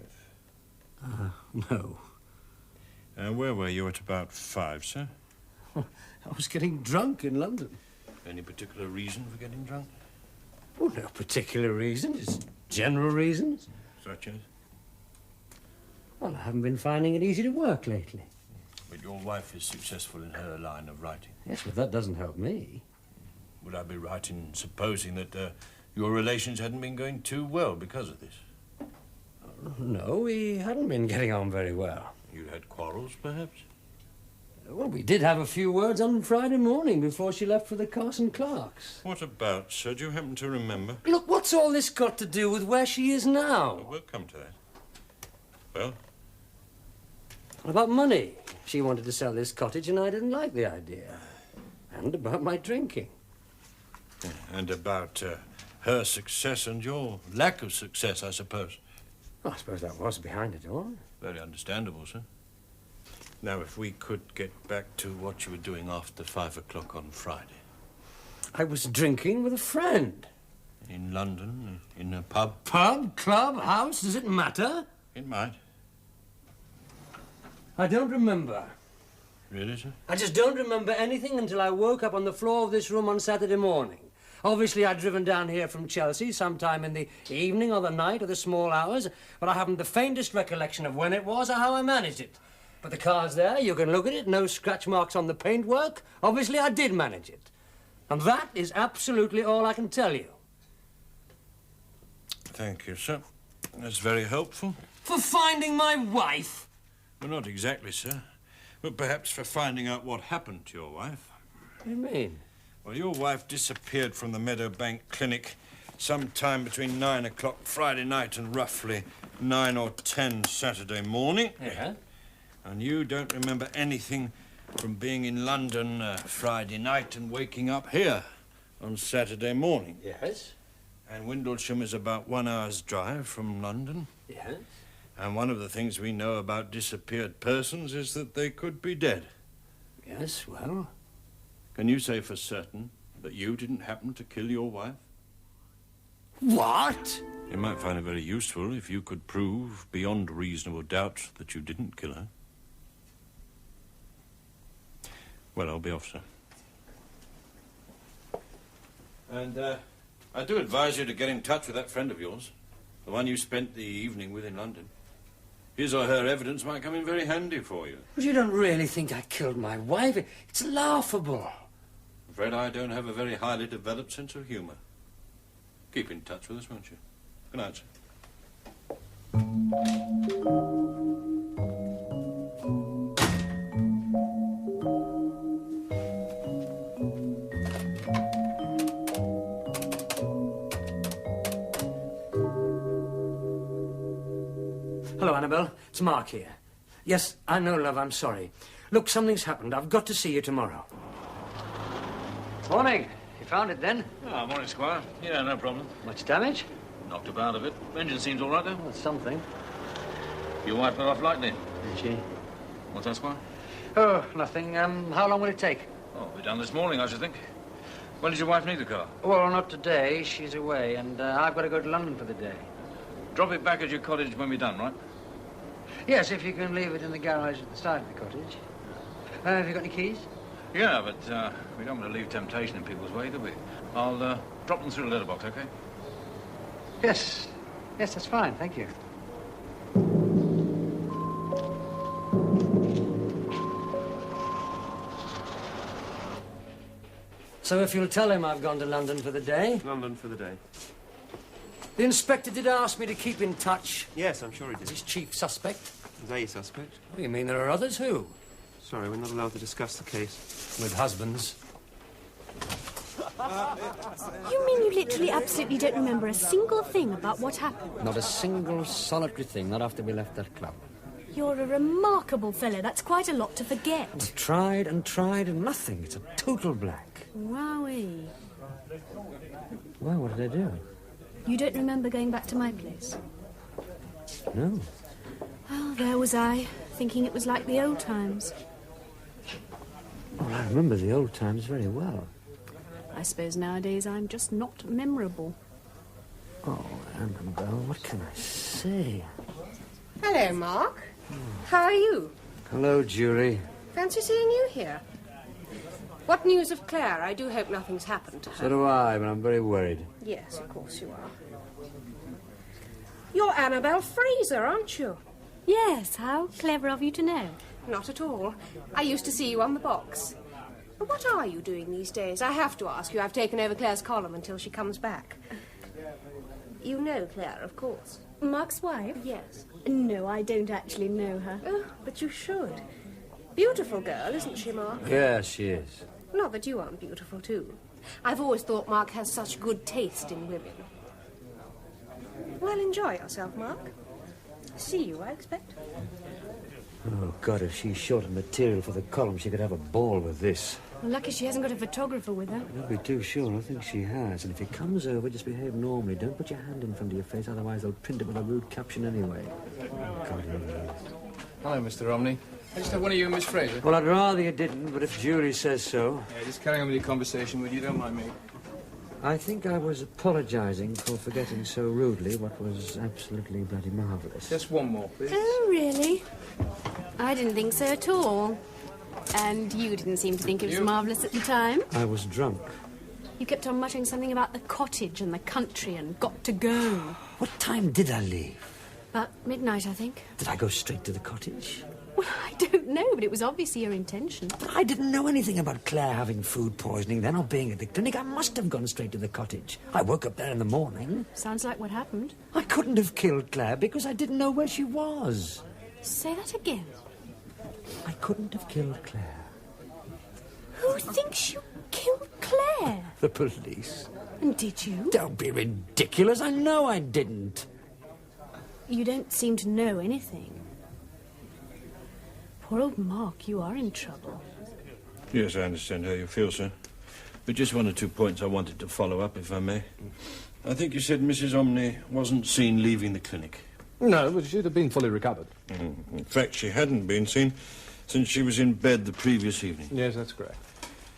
No. Where were you at about 5, sir? I was getting drunk in London. Any particular reason for getting drunk? Oh, no particular reason. Just general reasons. Such as? Well, I haven't been finding it easy to work lately. But your wife is successful in her line of writing. Yes, but that doesn't help me. Would I be right in supposing that your relations hadn't been going too well because of this? No, we hadn't been getting on very well. You had quarrels, perhaps? Well, we did have a few words on Friday morning before she left for the Carson Clarks. What about, sir? Do you happen to remember? Look, what's all this got to do with where she is now? Well, we'll come to that. Well? About money. She wanted to sell this cottage and I didn't like the idea. And about my drinking. And about her success and your lack of success, I suppose. Well, I suppose that was behind it all. Very understandable, sir. Now, if we could get back to what you were doing after 5 o'clock on Friday. I was drinking with a friend. In London, in a pub? Pub, club, house, does it matter? It might. I don't remember. Really, sir? I just don't remember anything until I woke up on the floor of this room on Saturday morning. Obviously, I'd driven down here from Chelsea sometime in the evening or the night or the small hours, but I haven't the faintest recollection of when it was or how I managed it. But the car's there, you can look at it, no scratch marks on the paintwork. Obviously, I did manage it. And that is absolutely all I can tell you. Thank you, sir. That's very helpful. For finding my wife? Well, not exactly, sir. But perhaps for finding out what happened to your wife. What do you mean? Well, your wife disappeared from the Meadowbank Clinic sometime between 9 o'clock Friday night and roughly 9 or 10 Saturday morning. Yeah? And you don't remember anything from being in London Friday night and waking up here on Saturday morning. Yes. And Windlesham is about 1 hour's drive from London. Yes. And one of the things we know about disappeared persons is that they could be dead. Yes, well... Can you say for certain that you didn't happen to kill your wife? What? You might find it very useful if you could prove beyond reasonable doubt that you didn't kill her. Well, I'll be off, sir. And, I do advise you to get in touch with that friend of yours, the one you spent the evening with in London. His or her evidence might come in very handy for you. But you don't really think I killed my wife? It's laughable. I'm afraid I don't have a very highly developed sense of humour. Keep in touch with us, won't you? Good night, sir. Hello, Annabelle. It's Mark here. Yes, I know, love, I'm sorry. Look, something's happened. I've got to see you tomorrow. Morning. You found it then? Ah, morning, Squire. Yeah, no problem. Much damage? Knocked about a bit. Engine seems all right, though. Well, something. Your wife got off lightly. Did she? What's that, Squire? Oh, nothing. How long will it take? Oh, we'll be done this morning, I should think. When does your wife need the car? Well, not today. She's away, and I've got to go to London for the day. Drop it back at your cottage when we're done, right? Yes, if you can leave it in the garage at the side of the cottage. Have you got any keys? Yeah, but we don't want to leave temptation in people's way, do we? I'll drop them through the letterbox, okay? Yes. Yes, that's fine. Thank you. So if you'll tell him I've gone to London for the day... London for the day. The inspector did ask me to keep in touch. Yes, I'm sure he did. As his chief suspect. Is a suspect? What do you mean there are others? Who? Sorry, we're not allowed to discuss the case. With husbands. You mean you literally absolutely don't remember a single thing about what happened? Not a single solitary thing, not after we left that club. You're a remarkable fellow. That's quite a lot to forget. I've tried and nothing. It's a total blank. Wowee. Well, what did I do? You don't remember going back to my place? No. Oh, there was I, thinking it was like the old times. Oh, Well, I remember the old times very well. I suppose nowadays I'm just not memorable. Oh, Annabelle, what can I say? Hello, Mark. How are you? Hello, Jury. Fancy seeing you here. What news of Clare? I do hope nothing's happened to her. So do I, but I'm very worried. Yes, of course you are. You're Annabelle Fraser, aren't you? Yes, how clever of you to know. Not at all. I used to see you on the box. But what are you doing these days? I have to ask you. I've taken over Clare's column until she comes back. You know Clare, of course. Mark's wife? Yes. No, I don't actually know her. Oh, but you should. Beautiful girl, isn't she, Mark? Yes, she is. Not that you aren't beautiful, too. I've always thought Mark has such good taste in women. Well, enjoy yourself, Mark. See you, I expect. Oh, God, if she's short of material for the column, she could have a ball with this. Well, lucky she hasn't got a photographer with her. Don't be too sure. I think she has. And if he comes over, just behave normally. Don't put your hand in front of your face, otherwise they'll print it with a rude caption anyway. Oh, God, Hello, Mr. Omney. I just have one of you and Miss Fraser. Well, I'd rather you didn't, but if Jury says so. Yeah, just carry on with your conversation, would you? Don't mind me. I think I was apologising for forgetting so rudely what was absolutely bloody marvellous. Just one more, please. Oh, really? I didn't think so at all. And you didn't seem to think it was marvellous at the time. I was drunk. You kept on muttering something about the cottage and the country and got to go. What time did I leave? About midnight, I think. Did I go straight to the cottage? Well, I don't know, but it was obviously your intention. But I didn't know anything about Clare having food poisoning then or being at the clinic. I must have gone straight to the cottage. I woke up there in the morning. Sounds like what happened. I couldn't have killed Clare because I didn't know where she was. Say that again. I couldn't have killed Clare. Who thinks you killed Clare? The police. And did you? Don't be ridiculous. I know I didn't. You don't seem to know anything. Poor old Mark, you are in trouble. Yes, I understand how you feel, sir. But just one or two points I wanted to follow up, if I may. I think you said Mrs. Omney wasn't seen leaving the clinic. No, but she'd have been fully recovered. In fact, she hadn't been seen since she was in bed the previous evening. Yes, that's correct.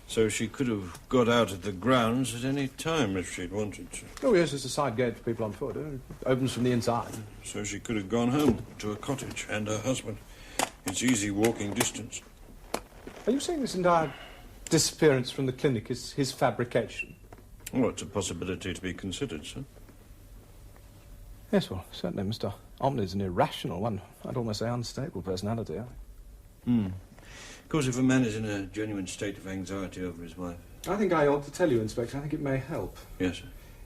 So she could have got out of the grounds at any time if she'd wanted to. Oh, yes, it's a side gate for people on foot. It opens from the inside. So she could have gone home to a cottage and her husband. It's easy walking distance. Are you saying this entire disappearance from the clinic is his fabrication? Well, it's a possibility to be considered, sir. Yes, well, certainly Mr. Omney's an irrational one. I'd almost say unstable personality. Of course, if a man is in a genuine state of anxiety over his wife... I think I ought to tell you, Inspector. I think it may help. Yes, sir.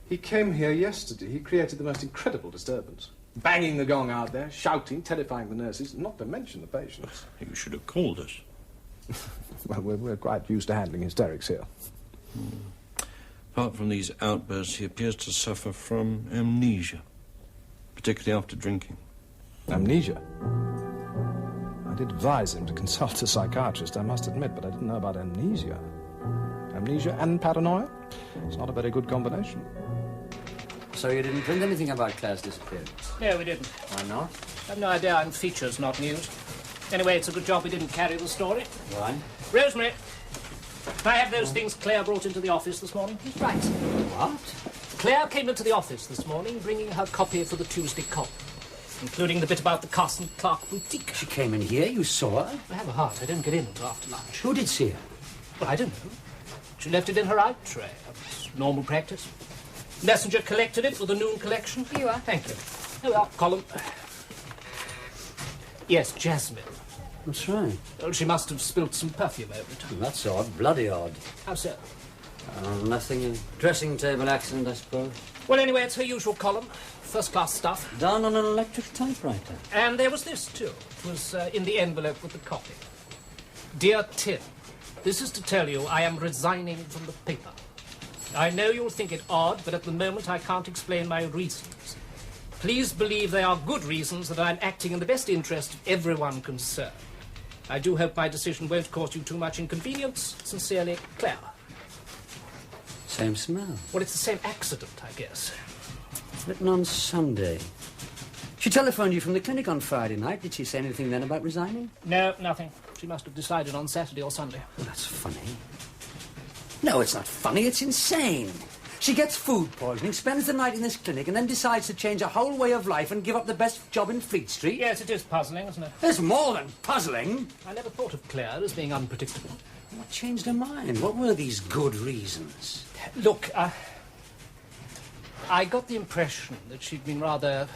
He came here yesterday. He created the most incredible disturbance. Banging the gong out there, shouting, terrifying the nurses, not to mention the patients. You should have called us. Well, we're quite used to handling hysterics here. Apart from these outbursts, he appears to suffer from amnesia, particularly after drinking. Amnesia? I did advise him to consult a psychiatrist, I must admit, but I didn't know about amnesia. Amnesia and paranoia? It's not a very good combination. So you didn't print anything about Clare's disappearance? No, we didn't. Why not? I've no idea. I'm features, not news. Anyway, it's a good job we didn't carry the story. Why? Rosemary, can I have those things Clare brought into the office this morning? Right. What? Clare came into the office this morning bringing her copy for the Tuesday column, including the bit about the Carson Clark boutique. She came in here? You saw her? I have a heart. I don't get in until after lunch. Who did see her? Well, I don't know. She left it in her out tray. It's normal practice. Messenger collected it for the noon collection. Here you are. Thank you. Here we are, column. Yes, Jasmine. That's right. Well, she must have spilt some perfume over it. Well, that's odd. Bloody odd. How so? Nothing. A dressing table accident, I suppose. Well, anyway, it's her usual column. First-class stuff. Done on an electric typewriter. And there was this, too. It was in the envelope with the copy. Dear Tim, this is to tell you I am resigning from the paper. I know you'll think it odd, but at the moment I can't explain my reasons. Please believe they are good reasons, that I'm acting in the best interest of everyone concerned. I do hope my decision won't cause you too much inconvenience. Sincerely, Clare. Same smell. Well, it's the same accident, I guess. Written on Sunday. She telephoned you from the clinic on Friday night. Did she say anything then about resigning? No, nothing. She must have decided on Saturday or Sunday. Well, that's funny. No, it's not funny. It's insane. She gets food poisoning, spends the night in this clinic, and then decides to change her whole way of life and give up the best job in Fleet Street. Yes, it is puzzling, isn't it? There's more than puzzling. I never thought of Clare as being unpredictable. What changed her mind? What were these good reasons? Look, I got the impression that she'd been rather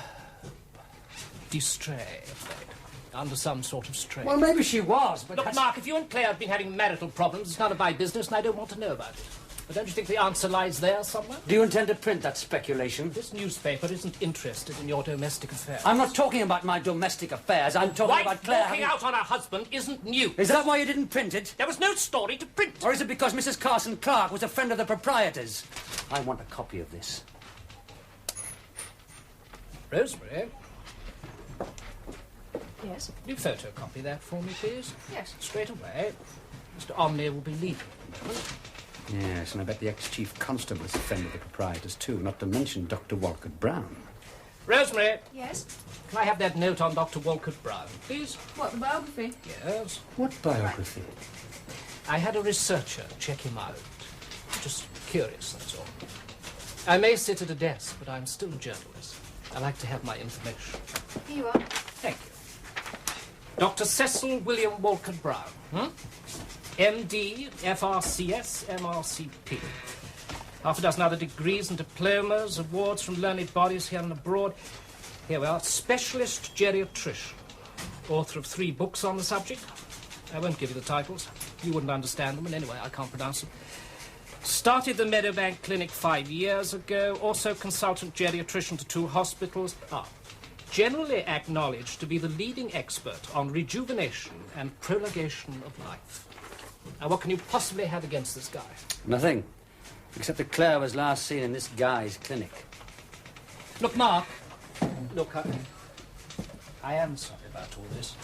distrait of late, under some sort of strain. Well, maybe she was, but... Look, Mark, if you and Clare have been having marital problems, it's none of my business, and I don't want to know about it. But don't you think the answer lies there somewhere? Do you intend to print that speculation? This newspaper isn't interested in your domestic affairs. I'm not talking about my domestic affairs. I'm talking about Clare walking out on her husband isn't new. Is that why you didn't print it? There was no story to print. Or is it because Mrs. Carson Clark was a friend of the proprietor's? I want a copy of this. Rosemary? Yes? You photocopy that for me, please? Yes. Straight away. Mr. Omney will be leaving. Yes, and I bet the ex-chief constable is a friend of the proprietor's too, not to mention Dr. Walcott Brown. Rosemary? Yes? Can I have that note on Dr. Walcott Brown, please? What, the biography? Yes. What biography? I had a researcher check him out. Just curious, that's all. I may sit at a desk, but I'm still a journalist. I like to have my information. Here you are. Thank you. Dr. Cecil William Walcott Brown, MD, FRCS, MRCP. Half a dozen other degrees and diplomas, awards from learned bodies here and abroad. Here we are. Specialist geriatrician. Author of 3 books on the subject. I won't give you the titles. You wouldn't understand them, and anyway, I can't pronounce them. Started the Meadowbank Clinic 5 years ago. Also consultant geriatrician to 2 hospitals. Generally acknowledged to be the leading expert on rejuvenation and prolongation of life. Now, what can you possibly have against this guy? Nothing. Except that Clare was last seen in this guy's clinic. Look, Mark. Look, I am sorry about all this.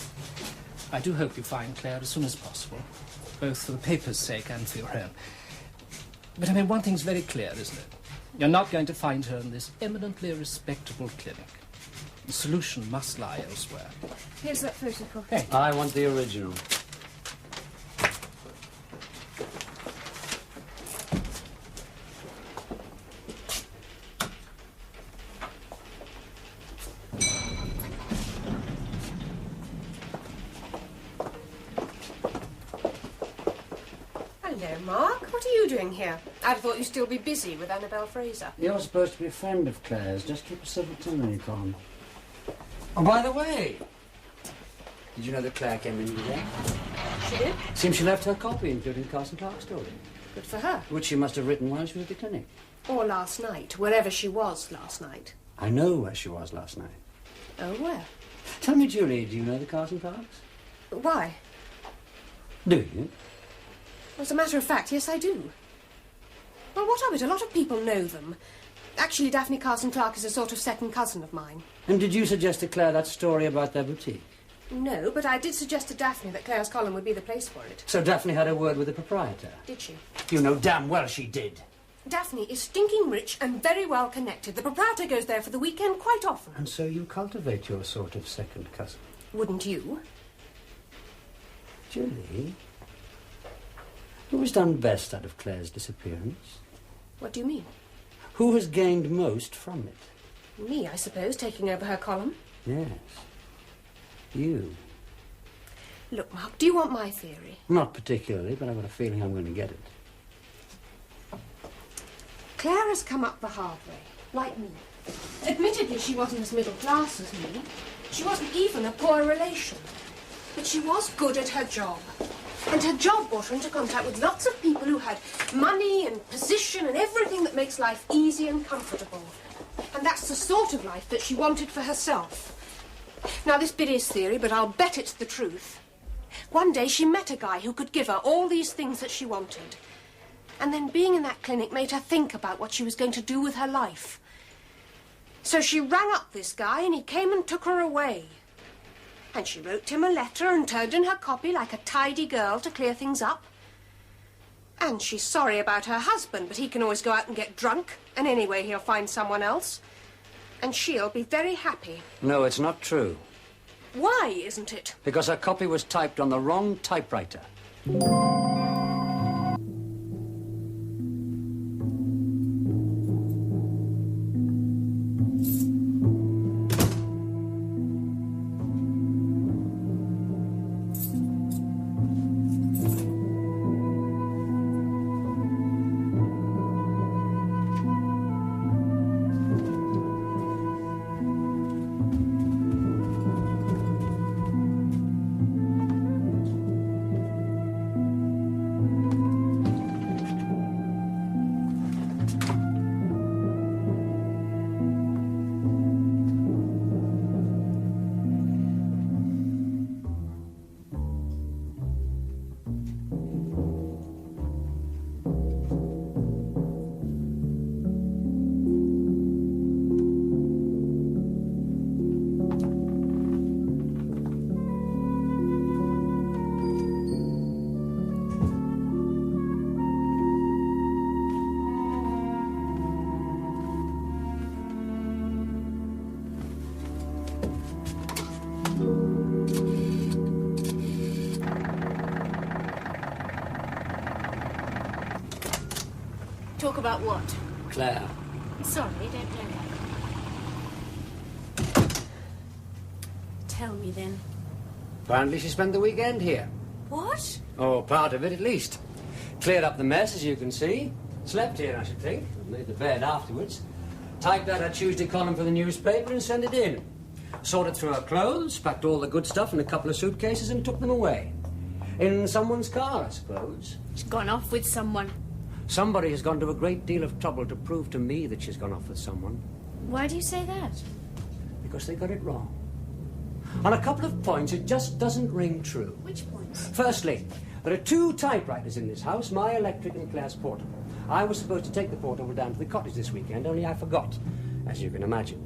I do hope you find Clare as soon as possible, both for the paper's sake and for your own. But, I mean, one thing's very clear, isn't it? You're not going to find her in this eminently respectable clinic. The solution must lie elsewhere. Here's that photocopy. Hey. I want the original. Hello, Mark. What are you doing here? I'd thought you'd still be busy with Annabelle Fraser. You're supposed to be a friend of Claire's. Just keep a civil tongue when you come. Oh, by the way, did you know that Clare came in today? She did? Seems she left her copy, including the Carson Clark story. Good for her. Which she must have written while she was at the clinic. Or last night, wherever she was last night. I know where she was last night. Oh, where? Tell me, Julie, do you know the Carson Clarks? Why? Do you? As a matter of fact, yes, I do. Well, what of it? A lot of people know them. Actually, Daphne Carson Clark is a sort of second cousin of mine. And did you suggest to Clare that story about their boutique? No, but I did suggest to Daphne that Clare's column would be the place for it. So Daphne had a word with the proprietor? Did she? You know damn well she did. Daphne is stinking rich and very well connected. The proprietor goes there for the weekend quite often. And so you cultivate your sort of second cousin? Wouldn't you? Julie, who has done best out of Clare's disappearance? What do you mean? Who has gained most from it? Me, I suppose, taking over her column. Yes. You. Look, Mark, do you want my theory? Not particularly, but I've got a feeling I'm going to get it. Clare has come up the hard way, like me. Admittedly, she wasn't as middle class as me. She wasn't even a poor relation. But she was good at her job. And her job brought her into contact with lots of people who had money and position and everything that makes life easy and comfortable. And that's the sort of life that she wanted for herself. Now, this bit is theory, but I'll bet it's the truth. One day she met a guy who could give her all these things that she wanted. And then being in that clinic made her think about what she was going to do with her life. So she rang up this guy and he came and took her away. And she wrote him a letter and turned in her copy like a tidy girl to clear things up. And she's sorry about her husband, but he can always go out and get drunk. And anyway, he'll find someone else. And she'll be very happy. No, it's not true. Why isn't it? Because her copy was typed on the wrong typewriter. Talk about what? Claire. Sorry, don't know. Tell me then. Apparently she spent the weekend here. What? Oh, part of it at least. Cleared up the mess, as you can see. Slept here, I should think. Made the bed afterwards. Typed out her Tuesday column for the newspaper and sent it in. Sorted through her clothes, packed all the good stuff in a couple of suitcases and took them away. In someone's car, I suppose. She's gone off with someone. Somebody has gone to a great deal of trouble to prove to me that she's gone off with someone. Why do you say that? Because they got it wrong. On a couple of points, it just doesn't ring true. Which points? Firstly, there are 2 typewriters in this house, my electric and Claire's portable. I was supposed to take the portable down to the cottage this weekend, only I forgot, as you can imagine.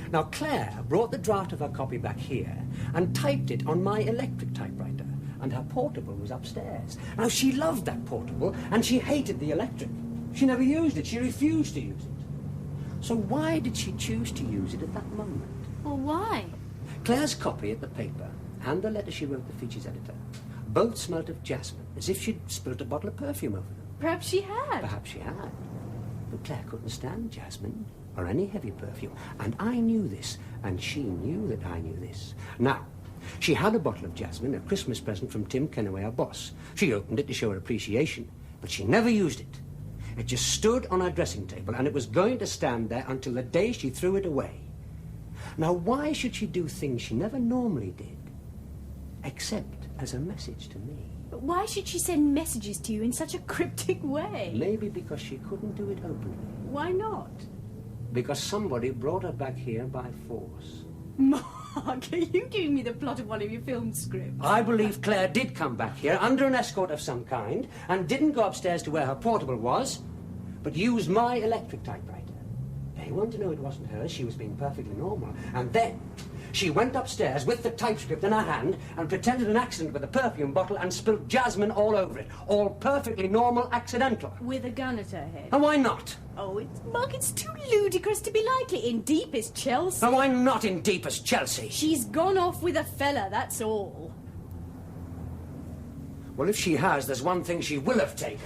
Now, Claire brought the draft of her copy back here and typed it on my electric typewriter, and her portable was upstairs. Now, she loved that portable, and she hated the electric. She never used it. She refused to use it. So why did she choose to use it at that moment? Well, why? Claire's copy at the paper and the letter she wrote the features editor both smelt of jasmine, as if she'd spilt a bottle of perfume over them. Perhaps she had. Perhaps she had. But Claire couldn't stand jasmine or any heavy perfume. And I knew this, and she knew that I knew this. Now, she had a bottle of jasmine, a Christmas present from Tim Kenaway, our boss. She opened it to show her appreciation, but she never used it. It just stood on her dressing table, and it was going to stand there until the day she threw it away. Now, why should she do things she never normally did, except as a message to me? But why should she send messages to you in such a cryptic way? Maybe because she couldn't do it openly. Why not? Because somebody brought her back here by force. Mark, are you giving me the plot of one of your film scripts? I believe Claire did come back here under an escort of some kind and didn't go upstairs to where her portable was, but used my electric typewriter. They wanted to know it wasn't hers. She was being perfectly normal. And then she went upstairs with the typescript in her hand and pretended an accident with a perfume bottle and spilled jasmine all over it. All perfectly normal, accidental. With a gun at her head. And why not? Oh, Mark, it's too ludicrous to be likely. In deepest Chelsea. And why not in deepest Chelsea? She's gone off with a fella, that's all. Well, if she has, there's one thing she will have taken.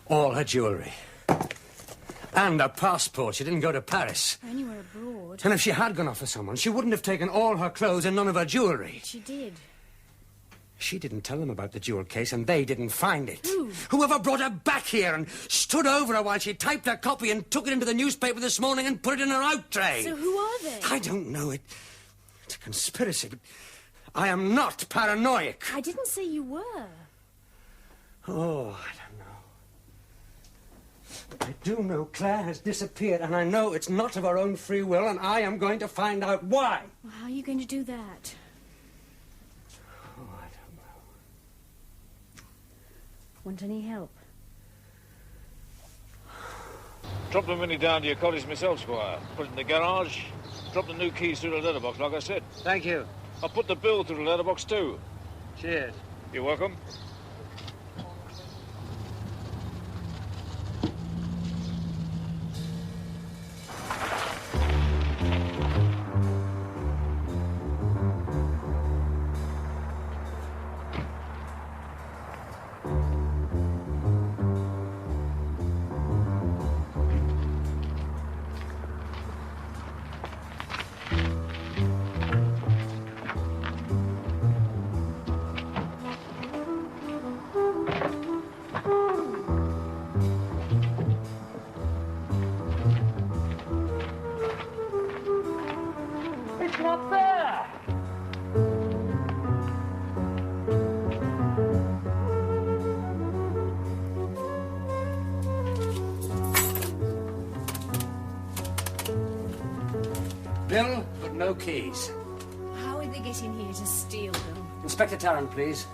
All her jewellery. And her passport. She didn't go to Paris. Anywhere abroad. And if she had gone off with someone, she wouldn't have taken all her clothes and none of her jewellery. She did. She didn't tell them about the jewel case, and they didn't find it. Who? Whoever brought her back here and stood over her while she typed her copy and took it into the newspaper this morning and put it in her out tray. So who are they? I don't know. It's a conspiracy, but I am not paranoic. I didn't say you were. Oh, I don't know. But I do know Claire has disappeared, and I know it's not of her own free will, and I am going to find out why. Well, how are you going to do that? Want any help? Dropped the Mini down to your cottage myself, Squire. Put it in the garage. Dropped the new keys through the letterbox, like I said. Thank you. I put the bill through the letterbox, too. Cheers. You're welcome. It's not there! Bill, but no keys. How did they get in here to steal them? Inspector Tarrant, please.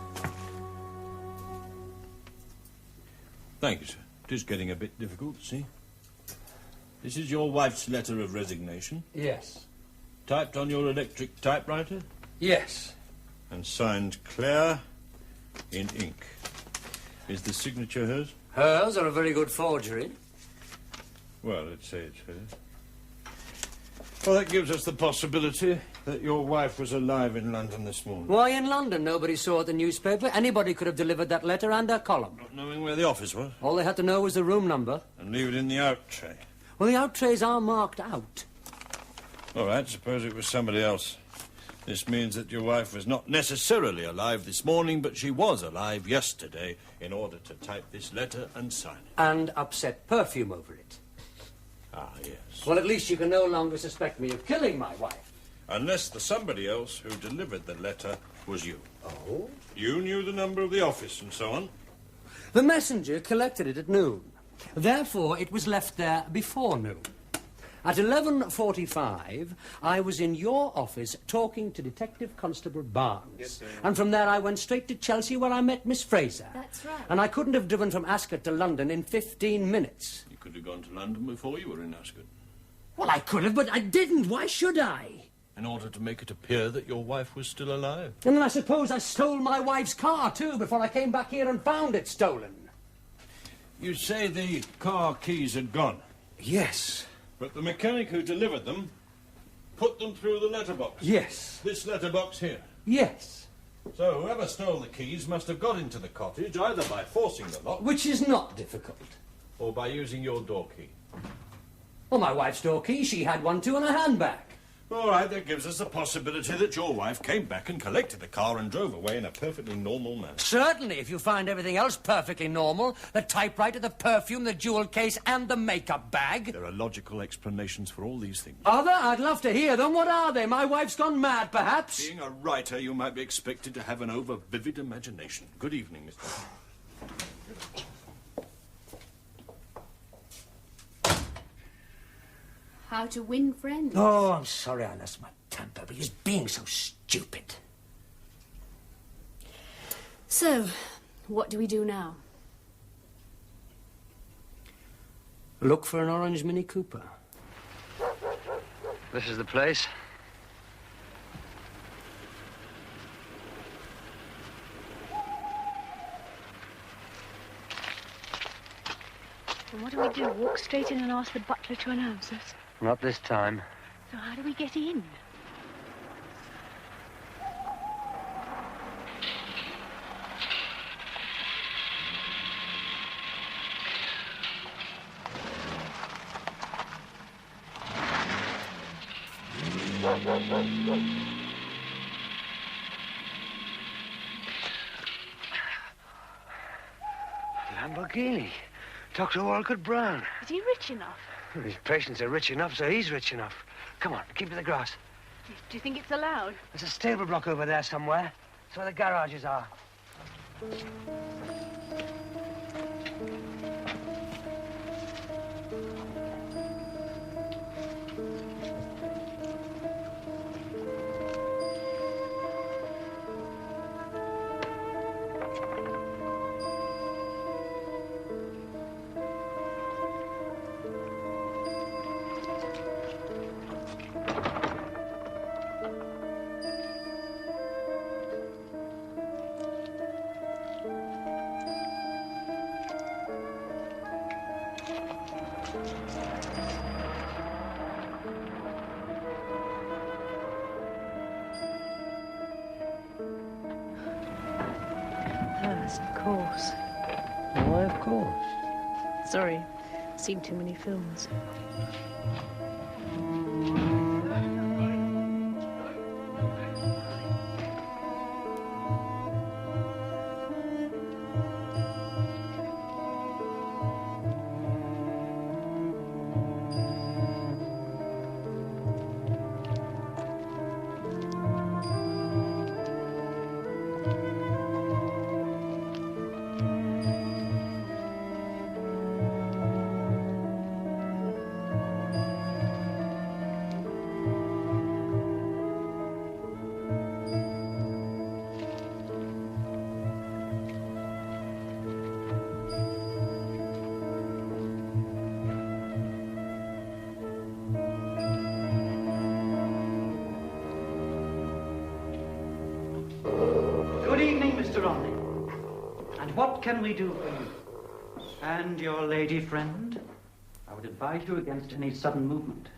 Thank you, sir. It is getting a bit difficult, see? This is your wife's letter of resignation? Yes. Typed on your electric typewriter? Yes. And signed Clare in ink. Is the signature hers? Hers or a very good forgery? Well, let's say it's hers. Well, that gives us the possibility that your wife was alive in London this morning. Why in London? Nobody saw the newspaper. Anybody could have delivered that letter and a column. Not knowing where the office was? All they had to know was the room number. And leave it in the out tray. Well, the out trays are marked out. All right, suppose it was somebody else. This means that your wife was not necessarily alive this morning, but she was alive yesterday in order to type this letter and sign it. And upset perfume over it. Ah, yes. Well, at least you can no longer suspect me of killing my wife. Unless the somebody else who delivered the letter was you. Oh? You knew the number of the office and so on. The messenger collected it at noon. Therefore, it was left there before noon. At 11:45, I was in your office talking to Detective Constable Barnes. Yes, sir. And from there I went straight to Chelsea where I met Miss Fraser. That's right. And I couldn't have driven from Ascot to London in 15 minutes. You could have gone to London before you were in Ascot. Well, I could have, but I didn't. Why should I? In order to make it appear that your wife was still alive. And then I suppose I stole my wife's car, too, before I came back here and found it stolen. You say the car keys had gone? Yes. But the mechanic who delivered them put them through the letterbox? Yes. This letterbox here? Yes. So whoever stole the keys must have got into the cottage either by forcing the lock... Which is not difficult. ...or by using your door key. Well, my wife's door key, she had one too in her handbag. All right, that gives us the possibility that your wife came back and collected the car and drove away in a perfectly normal manner. Certainly, if you find everything else perfectly normal, the typewriter, the perfume, the jewel case, and the makeup bag. There are logical explanations for all these things. Are there? I'd love to hear them. What are they? My wife's gone mad, perhaps? Being a writer, you might be expected to have an over-vivid imagination. Good evening, Mr. How to win friends. Oh, I'm sorry I lost my temper, but he's being so stupid. So, what do we do now? Look for an orange Mini Cooper. This is the place. And what do we do? Walk straight in and ask the butler to announce us? Not this time. So how do we get in? Lamborghini. Dr. Walcott Brown. Is he rich enough? His patients are rich enough, so he's rich enough. Come on, keep to the grass. Do you think it's allowed? There's a stable block over there somewhere. That's where the garages are. course. Why, of course? Sorry, seen too many films. Good evening, Mr. Omney. And what can we do for you? And your lady friend? I would advise you against any sudden movement.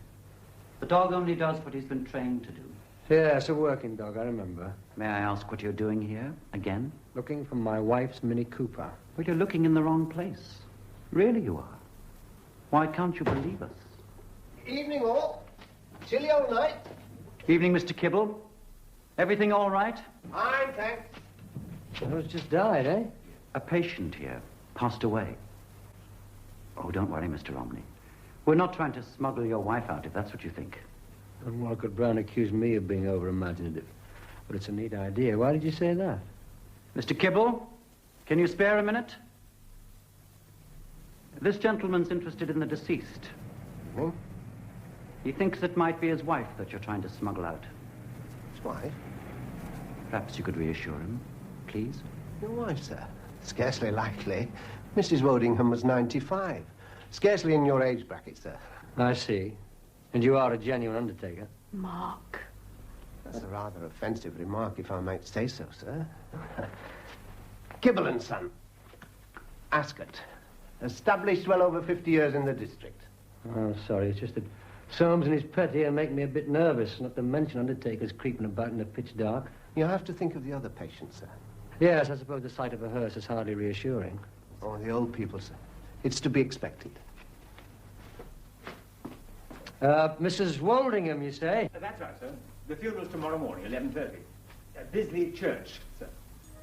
The dog only does what he's been trained to do. Yes, a working dog, I remember. May I ask what you're doing here, again? Looking for my wife's Mini Cooper. Well, you're looking in the wrong place. Really you are. Why can't you believe us? Evening, all. Chilly old night. Evening, Mr. Kibble. Everything all right? Fine, thanks. Who's just died, eh? A patient here passed away. Oh, don't worry, Mr. Omney. We're not trying to smuggle your wife out, if that's what you think. And Walcott Brown accused me of being over-imaginative. But it's a neat idea. Why did you say that? Mr. Kibble, can you spare a minute? This gentleman's interested in the deceased. Hmm? He thinks it might be his wife that you're trying to smuggle out. His wife? Perhaps you could reassure him, please. Your wife, sir? Scarcely likely. Mrs. Woldingham was 95. Scarcely in your age bracket, sir. I see. And you are a genuine undertaker? Mark. That's a rather offensive remark, if I might say so, sir. Kibble and Son. Ascot. Established well over 50 years in the district. Oh, sorry. It's just that Soames and his pet here make me a bit nervous, not to mention undertakers creeping about in the pitch dark. You have to think of the other patients, sir. Yes, I suppose the sight of a hearse is hardly reassuring. Oh, the old people, sir. It's to be expected. Mrs. Woldingham, you say? That's right, sir. The funeral's tomorrow morning, 11:30. Bisley Church, sir.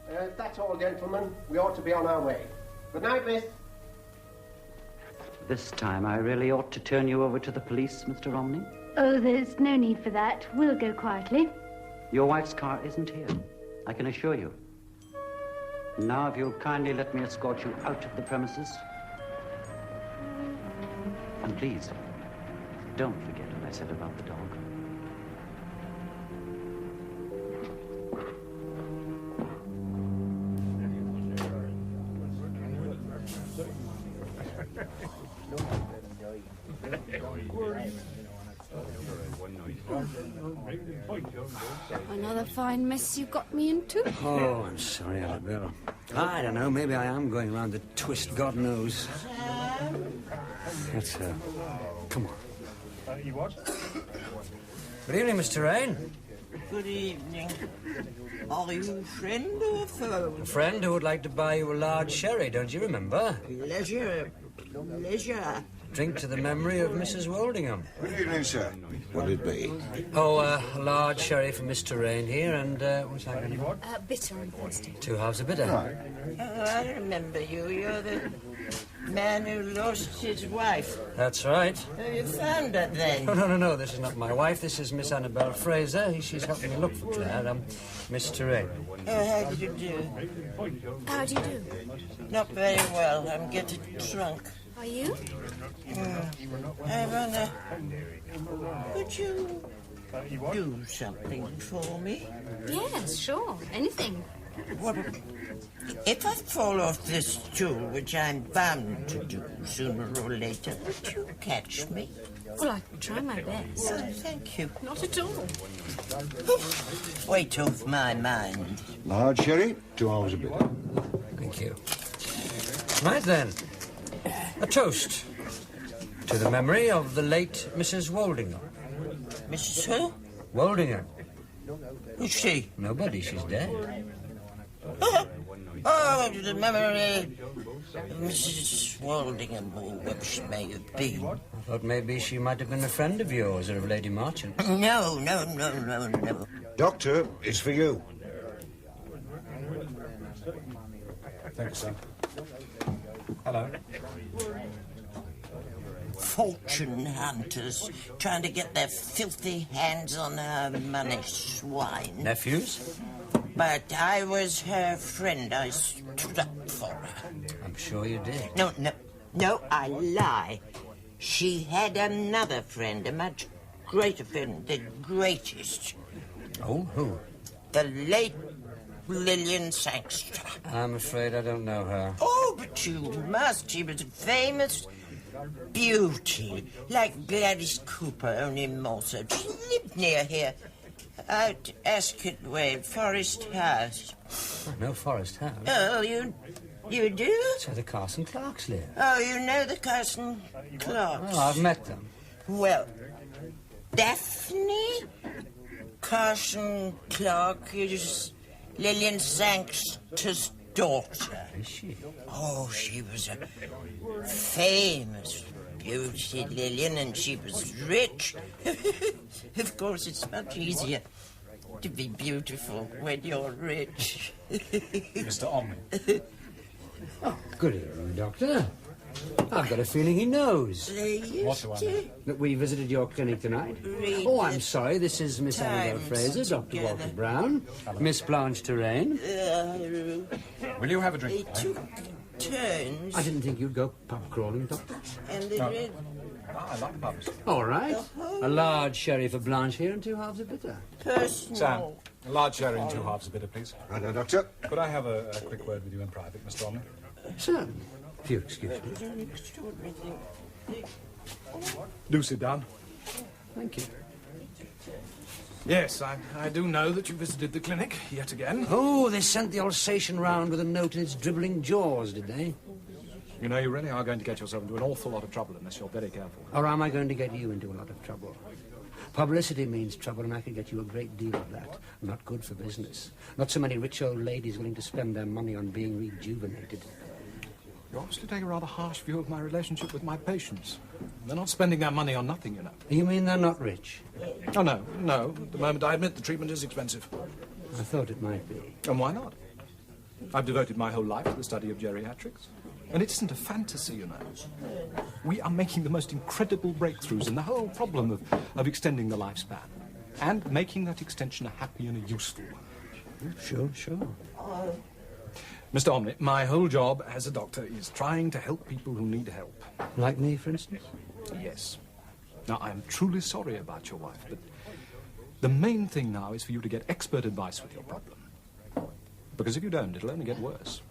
If that's all, gentlemen, we ought to be on our way. Good night, miss. This time I really ought to turn you over to the police, Mr. Omney. Oh, there's no need for that. We'll go quietly. Your wife's car isn't here, I can assure you. Now, if you'll kindly let me escort you out of the premises. And please, don't forget what I said about the dog. Another fine mess you got me into. Oh, I'm sorry, Annabelle. I don't know, maybe I am going around the twist, God knows. That's her. Come on. You what? Good evening, Mr. Rain. Good evening. Are you friend or foe? A friend who would like to buy you a large sherry, don't you remember? Pleasure. Pleasure. Drink to the memory of Mrs. Woldingham. Good evening, sir. What'll it be? Oh, a large sherry for Mr. Rain here, and what's that? Bitter and thirsty. 2 halves of bitter. Right. Oh, I remember you. You're the man who lost his wife. That's right. Have you found her then? No, this is not my wife. This is Miss Annabelle Fraser. She's helping me look for Clare. Mr. Rain. Oh, how do you do? How do you do? Not very well. I'm getting drunk. Are you? I wonder, could you do something for me? Yes, sure. Anything. What if I fall off this stool, which I'm bound to do sooner or later, would you catch me? Well, I can try my best. Oh, thank you. Not at all. Weight off my mind. Large sherry, 2 hours of bitter. Thank you. Right then. A toast to the memory of the late Mrs. Woldingham. Mrs. who? Woldingham. Who's she? Nobody, she's dead. Oh, to the memory of Mrs. Waldingham, or whoever she may have been. I thought maybe she might have been a friend of yours or of Lady Marchant. No. Doctor, it's for you. Thanks, sir. Hello. Fortune hunters trying to get their filthy hands on her money, swine. Nephews? But I was her friend. I stood up for her. I'm sure you did. No, I lie. She had another friend, a much greater friend, the greatest. Oh, who? The late Lillian Sangster. I'm afraid I don't know her. Oh, but you must. She was a famous beauty, like Gladys Cooper, only more so. She lived near here, out Ascot Way, Forest House. Oh, no Forest House. Oh, you do? It's where the Carson Clarks live. Oh, you know the Carson Clarks? Oh, I've met them. Well, Daphne Carson Clark is Lillian Sangster's daughter. Is she? Oh, she was a famous beauty, Lillian, and she was rich. Of course, it's much easier to be beautiful when you're rich. Mr. Omney. Oh, good evening, Doctor. I've got a feeling he knows. What do I know? That we visited your clinic tonight. Oh, I'm sorry. This is Miss Annabel Fraser, Dr. Walter Brown, Miss Blanche Terrain. Will you have a drink? They took turns. I didn't think you'd go pub crawling, Doctor. And they read I like pubs. All right. A large sherry for Blanche here and 2 halves of bitter. personal. Sam, a large sherry and 2 halves of bitter, please. Right now, Doctor. Could I have a quick word with you in private, Mr. Omney? Sir, if you excuse me. Do sit down. Thank you. Yes, I do know that you visited the clinic yet again. Oh, they sent the Alsatian round with a note in its dribbling jaws, did they? You know, you really are going to get yourself into an awful lot of trouble unless you're very careful. Or am I going to get you into a lot of trouble? Publicity means trouble, and I could get you a great deal of that. Not good for business. Not so many rich old ladies willing to spend their money on being rejuvenated. You obviously take a rather harsh view of my relationship with my patients. They're not spending their money on nothing, you know. You mean they're not rich? Oh, no. At the moment, I admit the treatment is expensive. I thought it might be. And why not? I've devoted my whole life to the study of geriatrics. And it isn't a fantasy, you know. We are making the most incredible breakthroughs in the whole problem of extending the lifespan. And making that extension a happy and a useful one. Sure. Mr. Omney, my whole job as a doctor is trying to help people who need help. Like me, for instance? Yes. Now, I'm truly sorry about your wife, but the main thing now is for you to get expert advice with your problem. Because if you don't, it'll only get worse.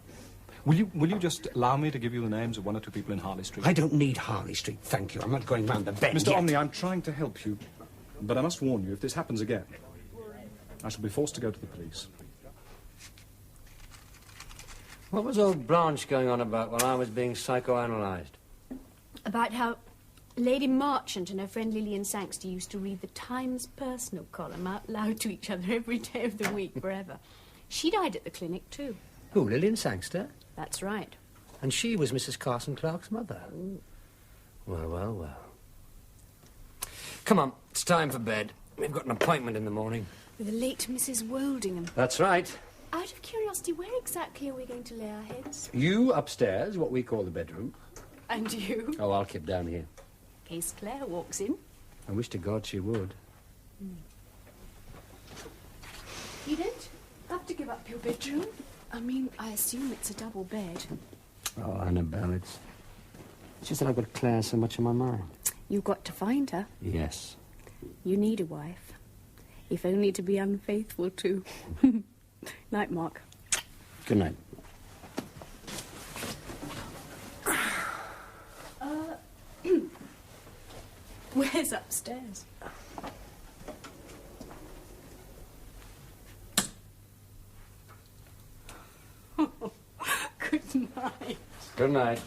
Will you just allow me to give you the names of 1 or 2 people in Harley Street? I don't need Harley Street, thank you. I'm not going round the bend Mr. yet. Omney, I'm trying to help you, but I must warn you, if this happens again, I shall be forced to go to the police. What was old Blanche going on about while I was being psychoanalyzed? About how Lady Marchant and her friend Lillian Sangster used to read the Times personal column out loud to each other every day of the week forever. She died at the clinic, too. Who, Lillian Sangster? That's right. And she was Mrs. Carson Clark's mother. Well. Come on, it's time for bed. We've got an appointment in the morning. With the late Mrs. Woldingham. That's right. Out of curiosity, where exactly are we going to lay our heads? You upstairs, what we call the bedroom. And you? Oh, I'll keep down here. In case Clare walks in. I wish to God she would. You don't have to give up your bedroom. I mean, I assume it's a double bed. Oh, Annabelle, it's just that I've got Clare so much on my mind. You've got to find her. Yes. You need a wife. If only to be unfaithful to. Night, Mark. Good night. Where's upstairs? Good night. Good night.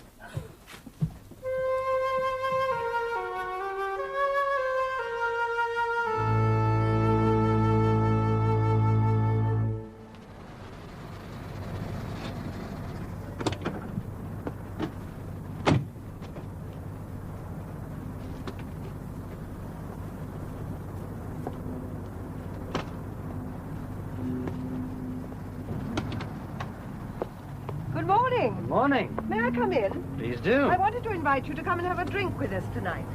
morning. Good morning. May I come in? Please do. I wanted to invite you to come and have a drink with us tonight.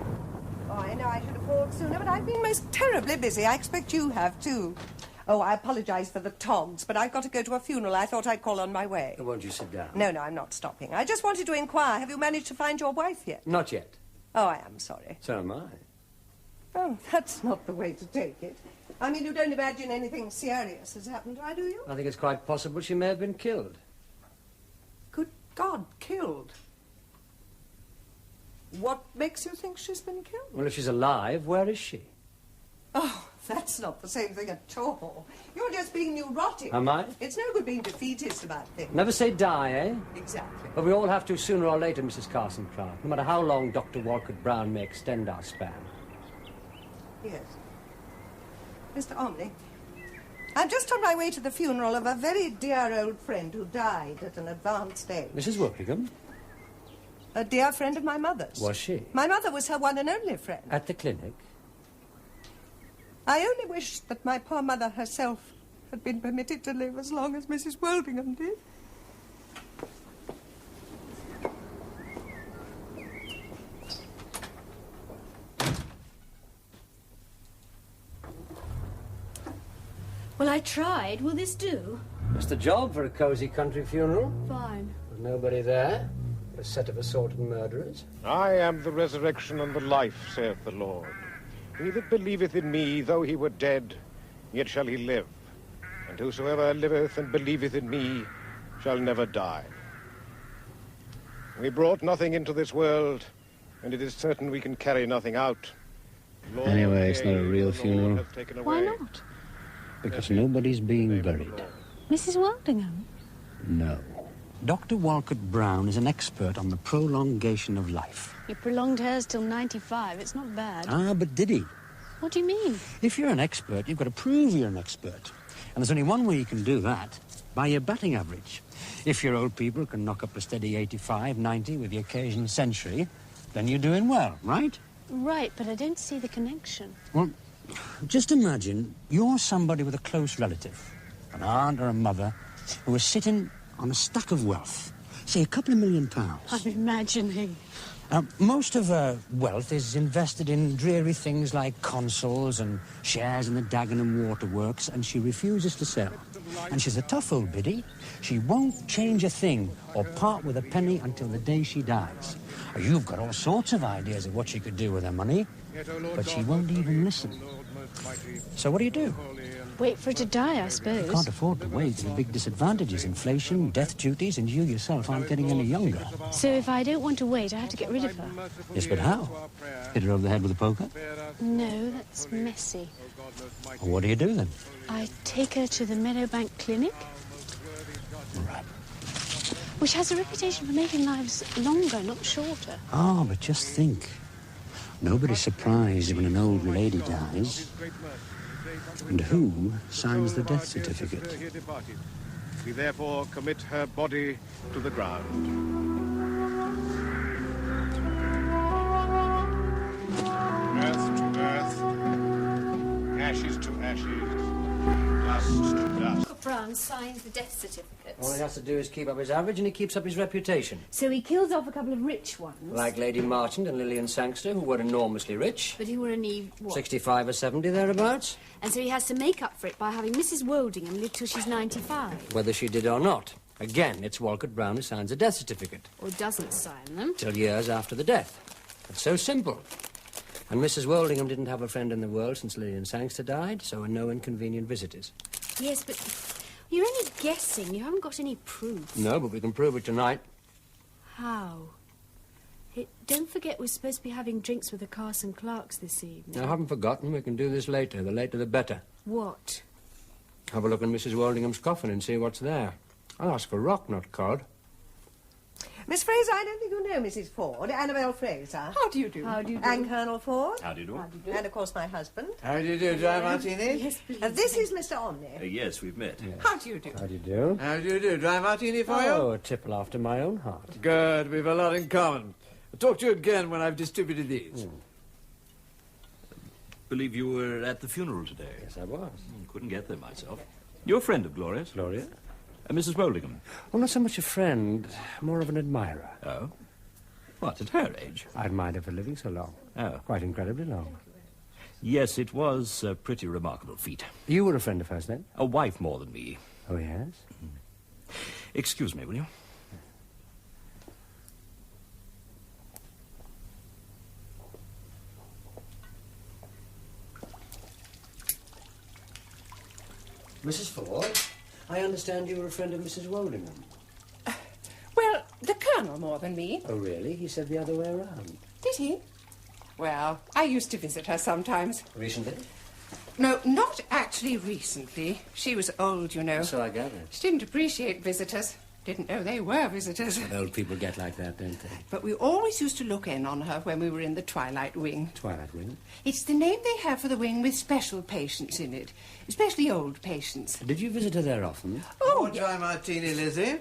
Oh, I know I should have called sooner, but I've been most terribly busy. I expect you have, too. Oh, I apologise for the togs, but I've got to go to a funeral. I thought I'd call on my way. Won't you sit down? No, I'm not stopping. I just wanted to inquire, have you managed to find your wife yet? Not yet. Oh, I am sorry. So am I. Oh, that's not the way to take it. I mean, you don't imagine anything serious has happened to her, do you? I think it's quite possible she may have been killed. Good God, killed? What makes you think she's been killed? Well, if she's alive, where is she? Oh, that's not the same thing at all. You're just being neurotic. Am I? It's no good being defeatist about things. Never say die, eh? Exactly. But we all have to sooner or later, Mrs. Carson Clark, no matter how long Dr. Walcott Brown may extend our span. Yes. Mr. Omney, I'm just on my way to the funeral of a very dear old friend who died at an advanced age. Mrs. Workingham? A dear friend of my mother's. Was she? My mother was her one and only friend. At the clinic? I only wish that my poor mother herself had been permitted to live as long as Mrs. Woldingham did. Well, I tried. Will this do? Just the job for a cosy country funeral. Fine. With nobody there. A set of assaulted murderers. I am the resurrection and the life, saith the Lord. He that believeth in me, though he were dead, yet shall he live. And whosoever liveth and believeth in me shall never die. We brought nothing into this world, and it is certain we can carry nothing out. Lord, Anyway, it's not a real the Lord funeral. hath taken Why away. not? Because nobody's being buried. Mrs. Woldingham? No. Dr. Walcott Brown is an expert on the prolongation of life. He prolonged hers till 95. It's not bad. Ah, but did he? What do you mean? If you're an expert, you've got to prove you're an expert. And there's only one way you can do that, by your batting average. If your old people can knock up a steady 85, 90 with the occasional century, then you're doing well, right? Right, but I don't see the connection. Well, just imagine you're somebody with a close relative, an aunt or a mother, who is sitting on a stack of wealth, say £2 million. I'm imagining. Most of her wealth is invested in dreary things like consols and shares in the Dagenham Waterworks, and she refuses to sell. And she's a tough old biddy. She won't change a thing or part with a penny until the day she dies. You've got all sorts of ideas of what she could do with her money, but she won't even listen. So what do? Wait for her to die, I suppose. You can't afford to wait. There are big disadvantages, inflation, death duties, and you yourself aren't getting any younger. So if I don't want to wait, I have to get rid of her? Yes, but how? Hit her over the head with a poker? No, that's messy. Well, what do you do then? I take her to the Meadowbank Clinic. Right. Which has a reputation for making lives longer, not shorter. Ah, but just think. Nobody's surprised when an old lady dies. And who signs the death certificate? We therefore commit her body to the ground. Earth to earth, ashes to ashes, dust to dust. Brown signs the death certificate. All he has to do is keep up his average and he keeps up his reputation. So he kills off a couple of rich ones. Like Lady Marchant and Lillian Sangster, who were enormously rich. But who were only, what? 65 or 70, thereabouts. And so he has to make up for it by having Mrs. Woldingham live till she's 95. Whether she did or not. Again, it's Walcott Brown who signs a death certificate. Or doesn't sign them. Till years after the death. It's so simple. And Mrs. Woldingham didn't have a friend in the world since Lillian Sangster died, so are no inconvenient visitors. Yes, but you're only guessing. You haven't got any proof. No, but we can prove it tonight. How? Don't forget we're supposed to be having drinks with the Carson Clarks this evening. I haven't forgotten. We can do this later. The later the better. What? Have a look in Mrs. Woldingham's coffin and see what's there. I'll ask for rock, not cod. Miss Fraser, I don't think you know Mrs. Ford. Annabelle Fraser. How do you do? How do you do? And Colonel Ford. How do you do? And, of course, my husband. How do you do, Dry Martini? Yes, please. This is Mr. Omney. Yes, we've met. Yes. How do you do? How do you do? How do you do? Dry Martini for you? Oh, a tipple after my own heart. Good, we've a lot in common. I'll talk to you again when I've distributed these. Believe you were at the funeral today. Yes, I was. Couldn't get there myself. You're a friend of Gloria's? Gloria? Mrs. Woldingham? Well, not so much a friend, more of an admirer. Oh? What, at her age? I admired her for living so long. Oh. Quite incredibly long. Yes, it was a pretty remarkable feat. You were a friend of hers, then? A wife more than me. Oh, yes? Excuse me, will you? Mrs. Ford, I understand you were a friend of Mrs. Woldingham. Well, the Colonel more than me. Oh, really? He said the other way around. Did he? Well, I used to visit her sometimes. Recently? No, not actually recently. She was old, you know. So I gathered. She didn't appreciate visitors. Didn't know they were visitors. Well, old people get like that, don't they? But we always used to look in on her when we were in the Twilight Wing. Twilight Wing? It's the name they have for the wing with special patients in it, especially old patients. Did you visit her there often? Oh, More dry martini, Lizzie?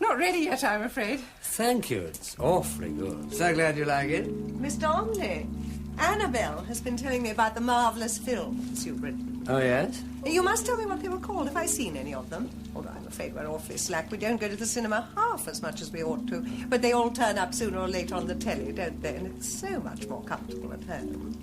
Not ready yet, I'm afraid. Thank you. It's awfully good. So glad you like it. Mr. Omney, Annabelle has been telling me about the marvellous films you've written. Oh, yes? You must tell me what they were called. Have I seen any of them? Although I'm afraid we're awfully slack. We don't go to the cinema half as much as we ought to. But they all turn up sooner or later on the telly, don't they? And it's so much more comfortable at home.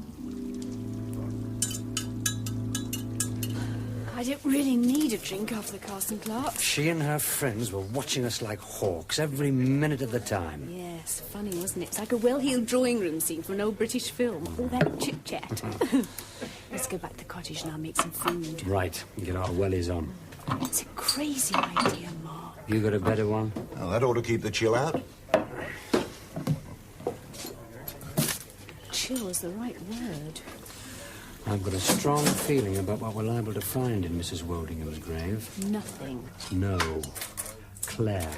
I don't really need a drink after the Carson Clarks. She and her friends were watching us like hawks every minute of the time. Yes, funny, wasn't it? It's like a well-heeled drawing room scene from an old British film. All that chit-chat. Let's go back to the cottage and I'll make some food. Right, get our wellies on. It's a crazy idea, Mark. You got a better one? Oh, that ought to keep the chill out. Chill is the right word. I've got a strong feeling about what we're liable to find in Mrs. Woldingham's grave. Nothing. No. Clare.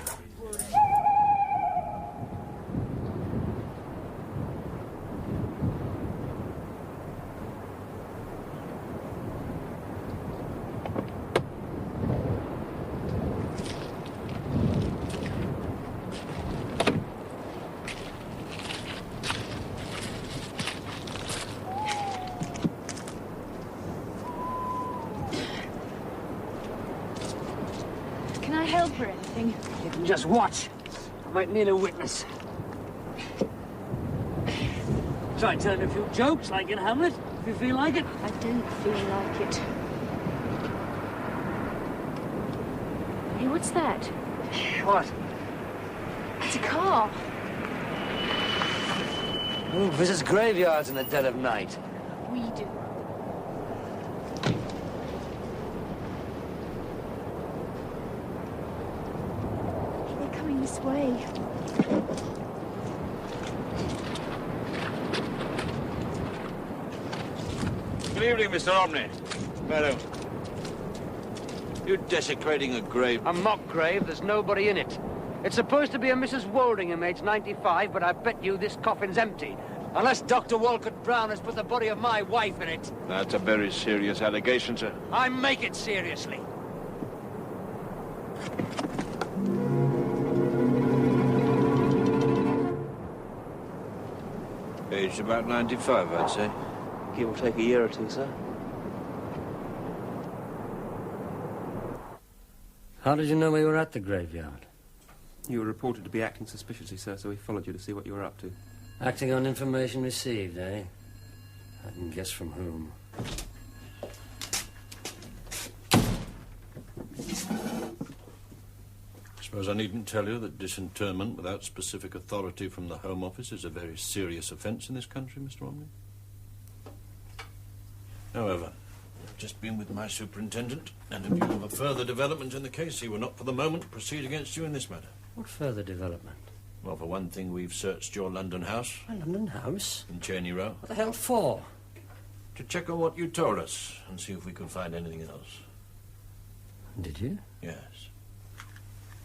Can I help or anything? You can just watch. I might need a witness. Try telling a few jokes, like in Hamlet, if you feel like it. I don't feel like it. Hey, what's that? What? It's a car. Who visits graveyards in the dead of night? We do. They're coming this way. Good evening, Mr. Omney. Madam. You're desecrating a grave. A mock grave, there's nobody in it. It's supposed to be a Mrs. Woldingham, aged 95, but I bet you this coffin's empty. Unless Dr. Walcott Brown has put the body of my wife in it. That's a very serious allegation, sir. I make it seriously. Aged about 95, I'd say. Give or take a year or two, sir. How did you know we were at the graveyard? You were reported to be acting suspiciously, sir, so we followed you to see what you were up to. Acting on information received, eh? I can guess from whom. I suppose I needn't tell you that disinterment without specific authority from the Home Office is a very serious offence in this country, Mr. Omney. However, I've just been with my superintendent, and in view of a further development in the case, he will not for the moment proceed against you in this matter. What further development? Well, for one thing, we've searched your London house. My London house? In Cheney Row. What the hell for? To check on what you told us and see if we can find anything else. Did you? Yes.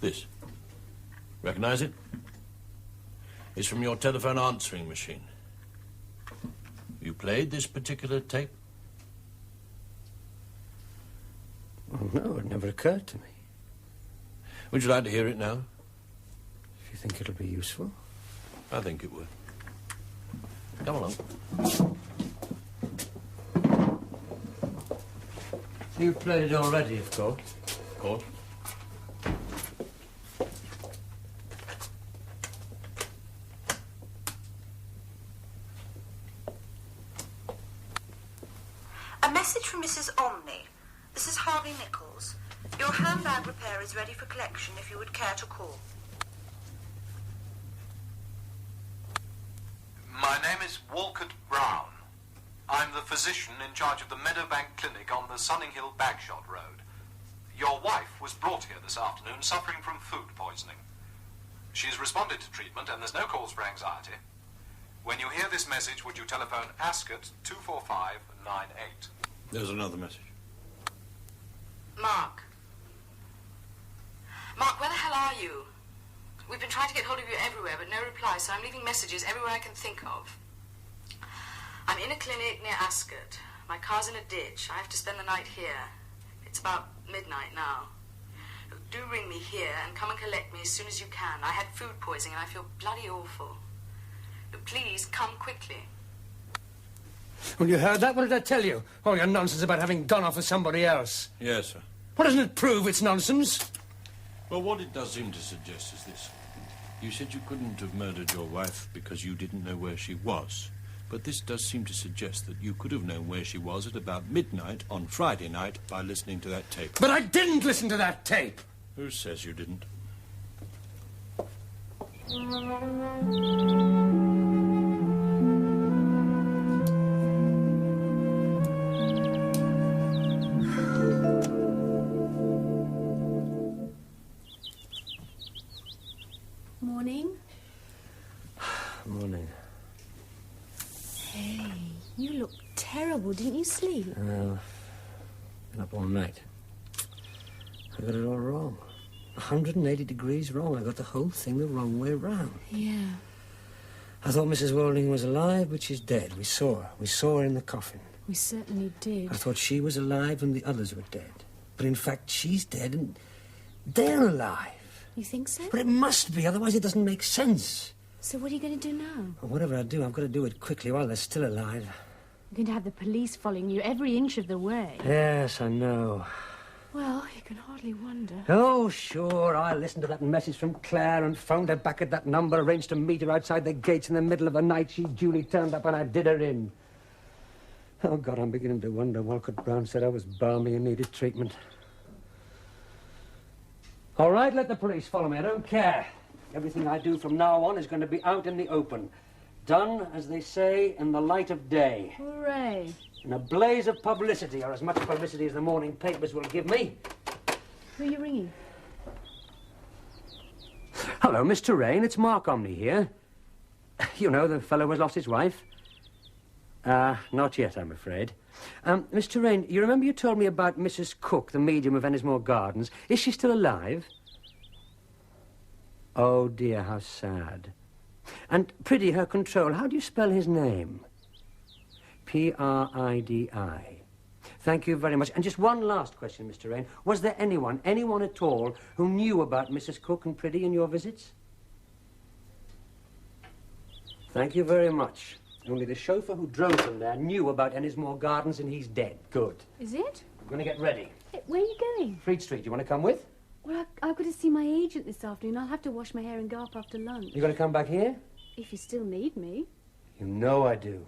This. Recognize it? It's from your telephone answering machine. You played this particular tape? Oh, no, it never occurred to me. Would you like to hear it now? If you think it'll be useful. I think it would. Come along. You've played it already, of course. Of course. A message from Mrs. Omney. This is Harvey Nichols. Your handbag repair is ready for collection if you would care to call. My name is Walcott Brown. I'm the physician in charge of the Meadowbank Clinic on the Sunninghill Bagshot Road. Your wife was brought here this afternoon suffering from food poisoning. She's responded to treatment and there's no cause for anxiety. When you hear this message, would you telephone Ascot 24598? There's another message. Mark. Mark, where the hell are you? We've been trying to get hold of you everywhere, but no reply, so I'm leaving messages everywhere I can think of. I'm in a clinic near Ascot. My car's in a ditch. I have to spend the night here. It's about midnight now. Do ring me here and come and collect me as soon as you can. I had food poisoning and I feel bloody awful. But please, come quickly. Well, you heard that? What did I tell you? All your nonsense about having gone off with somebody else. Yes, sir. Well, doesn't it prove it's nonsense? Well, what it does seem to suggest is this. You said you couldn't have murdered your wife because you didn't know where she was. But this does seem to suggest that you could have known where she was at about midnight on Friday night by listening to that tape. But I didn't listen to that tape! Who says you didn't? Morning. Morning. Hey, you look terrible. Didn't you sleep? Been up all night. I got it all wrong. 180 degrees wrong. I got the whole thing the wrong way round. Yeah. I thought Mrs. Walding was alive, but she's dead. We saw her. We saw her in the coffin. We certainly did. I thought she was alive and the others were dead. But in fact, she's dead and they're alive. You think so? But it must be, otherwise it doesn't make sense. So what are you going to do now? Well, whatever I do, I've got to do it quickly while they're still alive. You're going to have the police following you every inch of the way. Yes, I know. Well, you can hardly wonder. Oh, sure. I listened to that message from Clare and phoned her back at that number, arranged to meet her outside the gates in the middle of the night. She duly turned up and I did her in. Oh, God, I'm beginning to wonder. Walcott Brown said I was balmy and needed treatment. All right, let the police follow me. I don't care. Everything I do from now on is going to be out in the open. Done, as they say, in the light of day. Hooray. In a blaze of publicity, or as much publicity as the morning papers will give me. Who are you ringing? Hello, Mr. Rain. It's Mark Omney here. You know, the fellow who has lost his wife. Not yet, I'm afraid. Mr. Rain, you remember you told me about Mrs. Cook, the medium of Ennismore Gardens. Is she still alive? Oh, dear, how sad. And Priddy, her control, how do you spell his name? P-R-I-D-I. Thank you very much. And just one last question, Mr. Rain. Was there anyone at all, who knew about Mrs. Cook and Priddy in your visits? Thank you very much. Only the chauffeur who drove them there knew about Ennismore Gardens and he's dead. Good. Is it? I'm going to get ready. Hey, where are you going? Fleet Street, you want to come with? Well, I've got to see my agent this afternoon. I'll have to wash my hair and go up after lunch. You going to come back here? If you still need me. You know I do.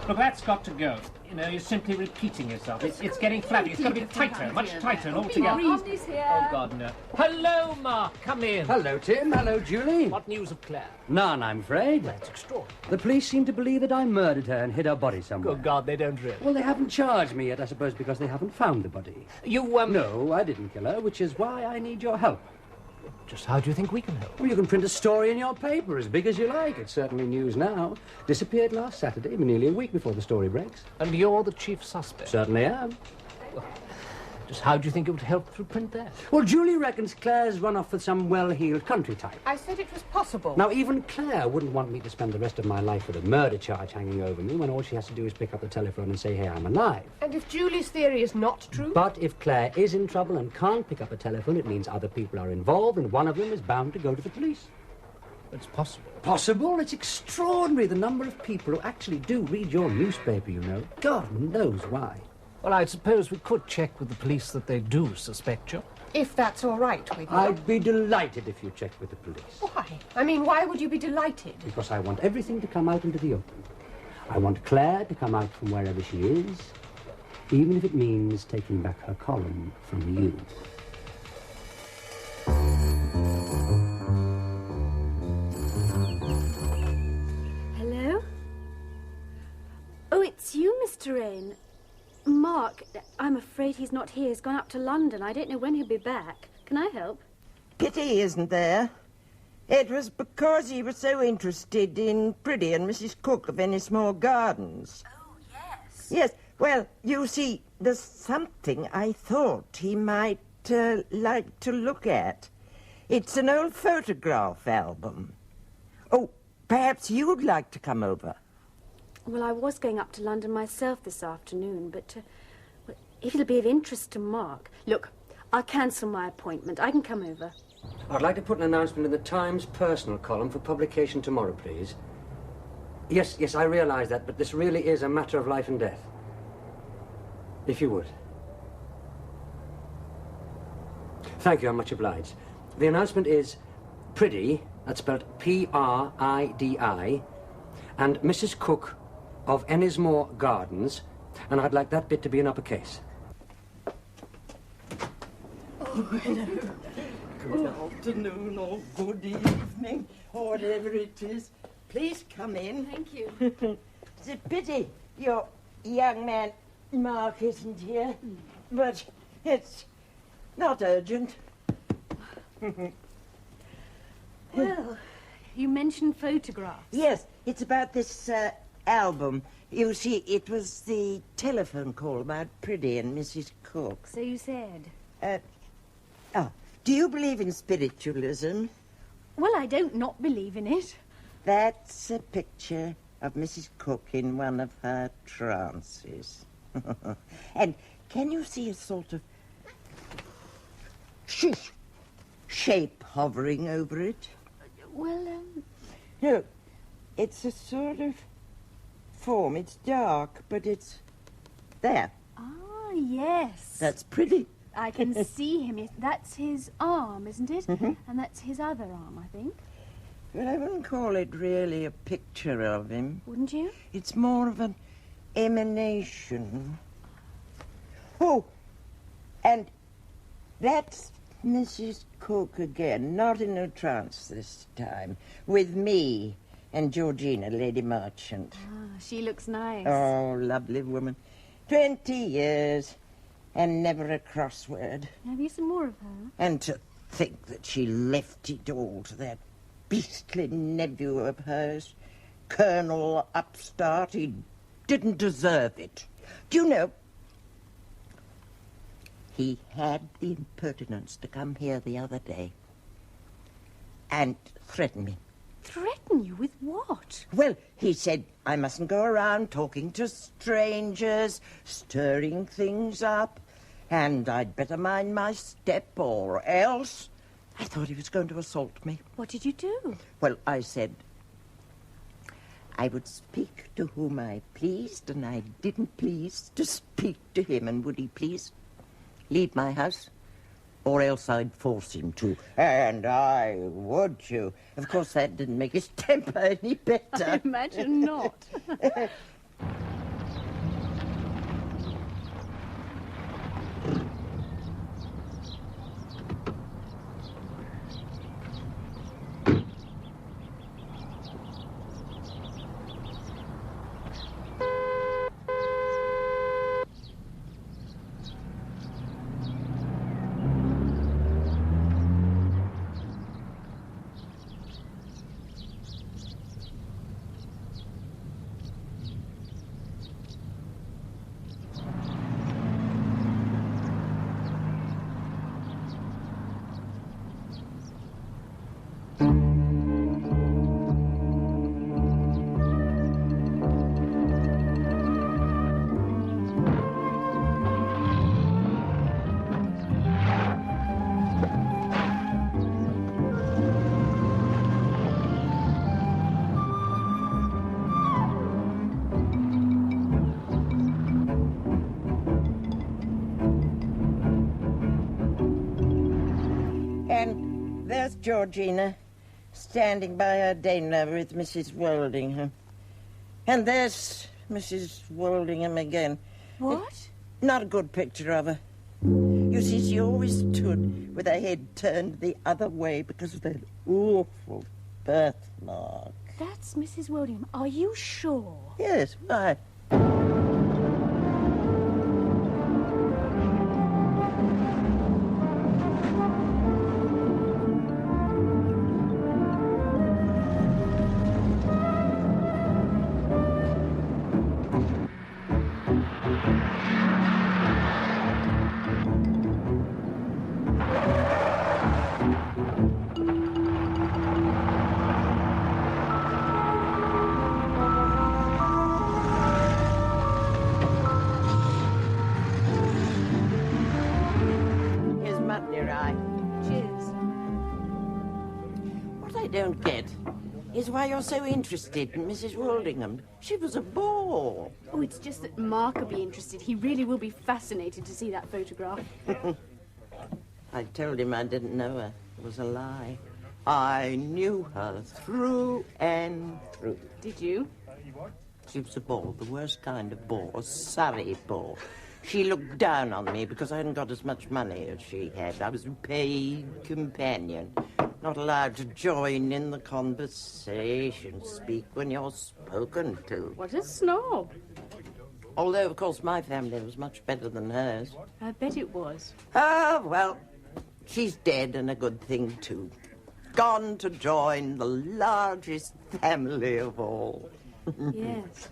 Look, that's got to go. You know, you're simply repeating yourself. It's getting flabby. It's got to be tighter, much tighter and altogether. Omney's here. Oh, God, no. Hello, Mark. Come in. Hello, Tim. Hello, Julie. What news of Clare? None, I'm afraid. That's extraordinary. The police seem to believe that I murdered her and hid her body somewhere. Good God, they don't really. Well, they haven't charged me yet, I suppose, because they haven't found the body. You, No, I didn't kill her, which is why I need your help. Just how do you think we can help? Well, you can print a story in your paper as big as you like. It's certainly news now. Disappeared last Saturday, nearly a week before the story breaks. And you're the chief suspect? Certainly am. Well, just how do you think it would help through print there? Well, Julie reckons Clare's run off with some well-heeled country type. I said it was possible. Now, even Clare wouldn't want me to spend the rest of my life with a murder charge hanging over me when all she has to do is pick up the telephone and say, hey, I'm alive. And if Julie's theory is not true? But if Clare is in trouble and can't pick up a telephone, it means other people are involved and one of them is bound to go to the police. It's possible. Possible? It's extraordinary, the number of people who actually do read your newspaper, you know. God knows why. Well, I suppose we could check with the police that they do suspect you. If that's all right with you. I'd be delighted if you checked with the police. Why? I mean, why would you be delighted? Because I want everything to come out into the open. I want Clare to come out from wherever she is, even if it means taking back her column from you. Hello? Oh, it's you, Mr. Rain. Mark, I'm afraid he's not here. He's gone up to London. I don't know when he'll be back. Can I help? Pity he isn't there. It was because he was so interested in Priddy and Mrs. Cook of Ennismore Gardens. Oh, yes. Yes, well, you see, there's something I thought he might like to look at. It's an old photograph album. Oh, perhaps you'd like to come over. Well, I was going up to London myself this afternoon, but well, if it'll be of interest to Mark... Look, I'll cancel my appointment. I can come over. I'd like to put an announcement in the Times personal column for publication tomorrow, please. Yes, I realise that, but this really is a matter of life and death. If you would. Thank you, I'm much obliged. The announcement is Priddy, that's spelled P-R-I-D-I, and Mrs. Cook of Ennismore Gardens, and I'd like that bit to be in uppercase. Oh, hello. Good afternoon or good evening, or whatever it is. Please come in. Thank you. It's a pity your young man Mark isn't here, but it's not urgent. Well, you mentioned photographs. Yes, it's about this album. You see, it was the telephone call about Priddy and Mrs. Cook. So you said. Do you believe in spiritualism? Well, I don't not believe in it. That's a picture of Mrs. Cook in one of her trances. And can you see a sort of shape hovering over it? Well, No, it's a sort of form. It's dark, but it's there. Ah, yes. That's pretty. I can see him. That's his arm, isn't it? Mhm. And that's his other arm, I think. Well, I wouldn't call it really a picture of him. Wouldn't you? It's more of an emanation. Oh, and that's Mrs. Cook again, not in a trance this time, with me and Georgina, Lady Marchant. Ah, she looks nice. Oh, lovely woman. 20 years and never a crossword. Have you some more of her? And to think that she left it all to that beastly nephew of hers, Colonel Upstart. He didn't deserve it. Do you know, he had the impertinence to come here the other day and threaten me. Threaten you with what? Well, he said I mustn't go around talking to strangers, stirring things up, and I'd better mind my step or else. I thought he was going to assault me. What did you do? Well, I said I would speak to whom I pleased, and I didn't please to speak to him, and would he please leave my house? Or else I'd force him to. And I would, you. Of course, that didn't make his temper any better. I imagine not. Georgina, standing by her Daimler with Mrs. Woldingham. And there's Mrs. Woldingham again. What? Not a good picture of her. You see, she always stood with her head turned the other way because of that awful birthmark. That's Mrs. Woldingham. Are you sure? Yes, why? Don't get is why you're so interested in Mrs. Woldingham. She was a bore. Oh, it's just that Mark will be interested. He really will be fascinated to see that photograph. I told him I didn't know her. It was a lie. I knew her through and through. Did you? She was a bore, the worst kind of bore, a Surrey bore. She looked down on me because I hadn't got as much money as she had. I was a paid companion. Not allowed to join in the conversation, speak when you're spoken to. What a snob. Although, of course, my family was much better than hers. I bet it was. Ah, well, she's dead and a good thing, too. Gone to join the largest family of all. Yes.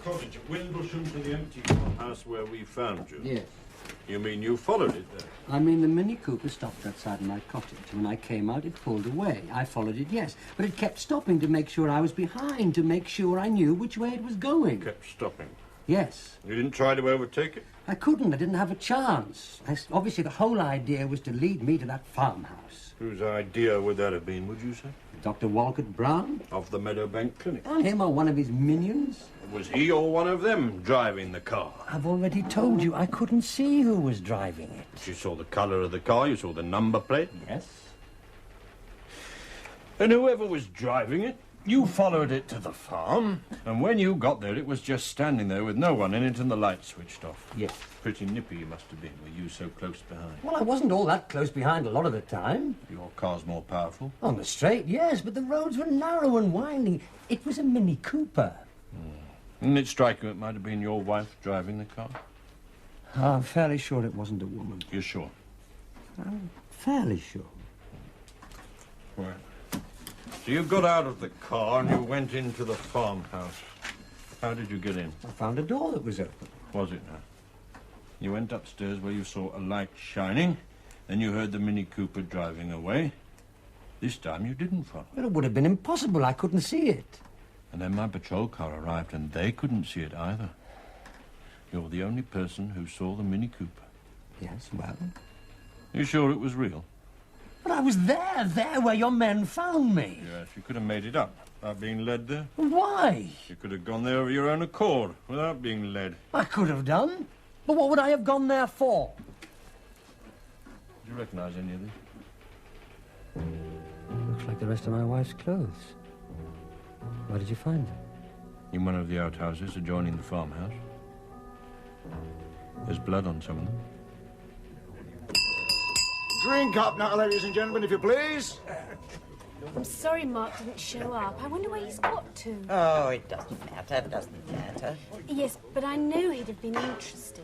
cottage at Windlesham to the empty farmhouse where we found you? Yes. You mean you followed it there? I mean, the Mini Cooper stopped outside my cottage. When I came out, it pulled away. I followed it, yes. But it kept stopping to make sure I was behind, to make sure I knew which way it was going. Kept stopping? Yes. You didn't try to overtake it? I couldn't. I didn't have a chance. Obviously, the whole idea was to lead me to that farmhouse. Whose idea would that have been, would you say? Dr. Walcott Brown. Of the Meadowbank Clinic. And him or one of his minions. Was he or one of them driving the car? I've already told you I couldn't see who was driving it. You saw the colour of the car, you saw the number plate? Yes. And whoever was driving it, you followed it to the farm, and when you got there, it was just standing there with no one in it and the lights switched off. Yes. Pretty nippy you must have been, with you so close behind. Well, I wasn't all that close behind a lot of the time. Your car's more powerful? On the straight, yes, but the roads were narrow and winding. It was a Mini Cooper. Didn't it strike you it might have been your wife driving the car? I'm fairly sure it wasn't a woman. You're sure? I'm fairly sure. Right. So you got out of the car and you went into the farmhouse. How did you get in? I found a door that was open. Was it now? You went upstairs where you saw a light shining, then you heard the Mini Cooper driving away. This time you didn't follow. Well, it would have been impossible. I couldn't see it. And then my patrol car arrived and they couldn't see it either. You're the only person who saw the Mini Cooper. Yes, well? You sure it was real? But I was there where your men found me. Yes, you could have made it up without being led there. Why? You could have gone there of your own accord without being led. I could have done. But what would I have gone there for? Do you recognise any of this? Looks like the rest of my wife's clothes. Where did you find them? In one of the outhouses adjoining the farmhouse. There's blood on some of them. Drink up now, ladies and gentlemen, if you please. I'm sorry Mark didn't show up. I wonder where he's got to. Oh, it doesn't matter. Yes, but I know he'd have been interested.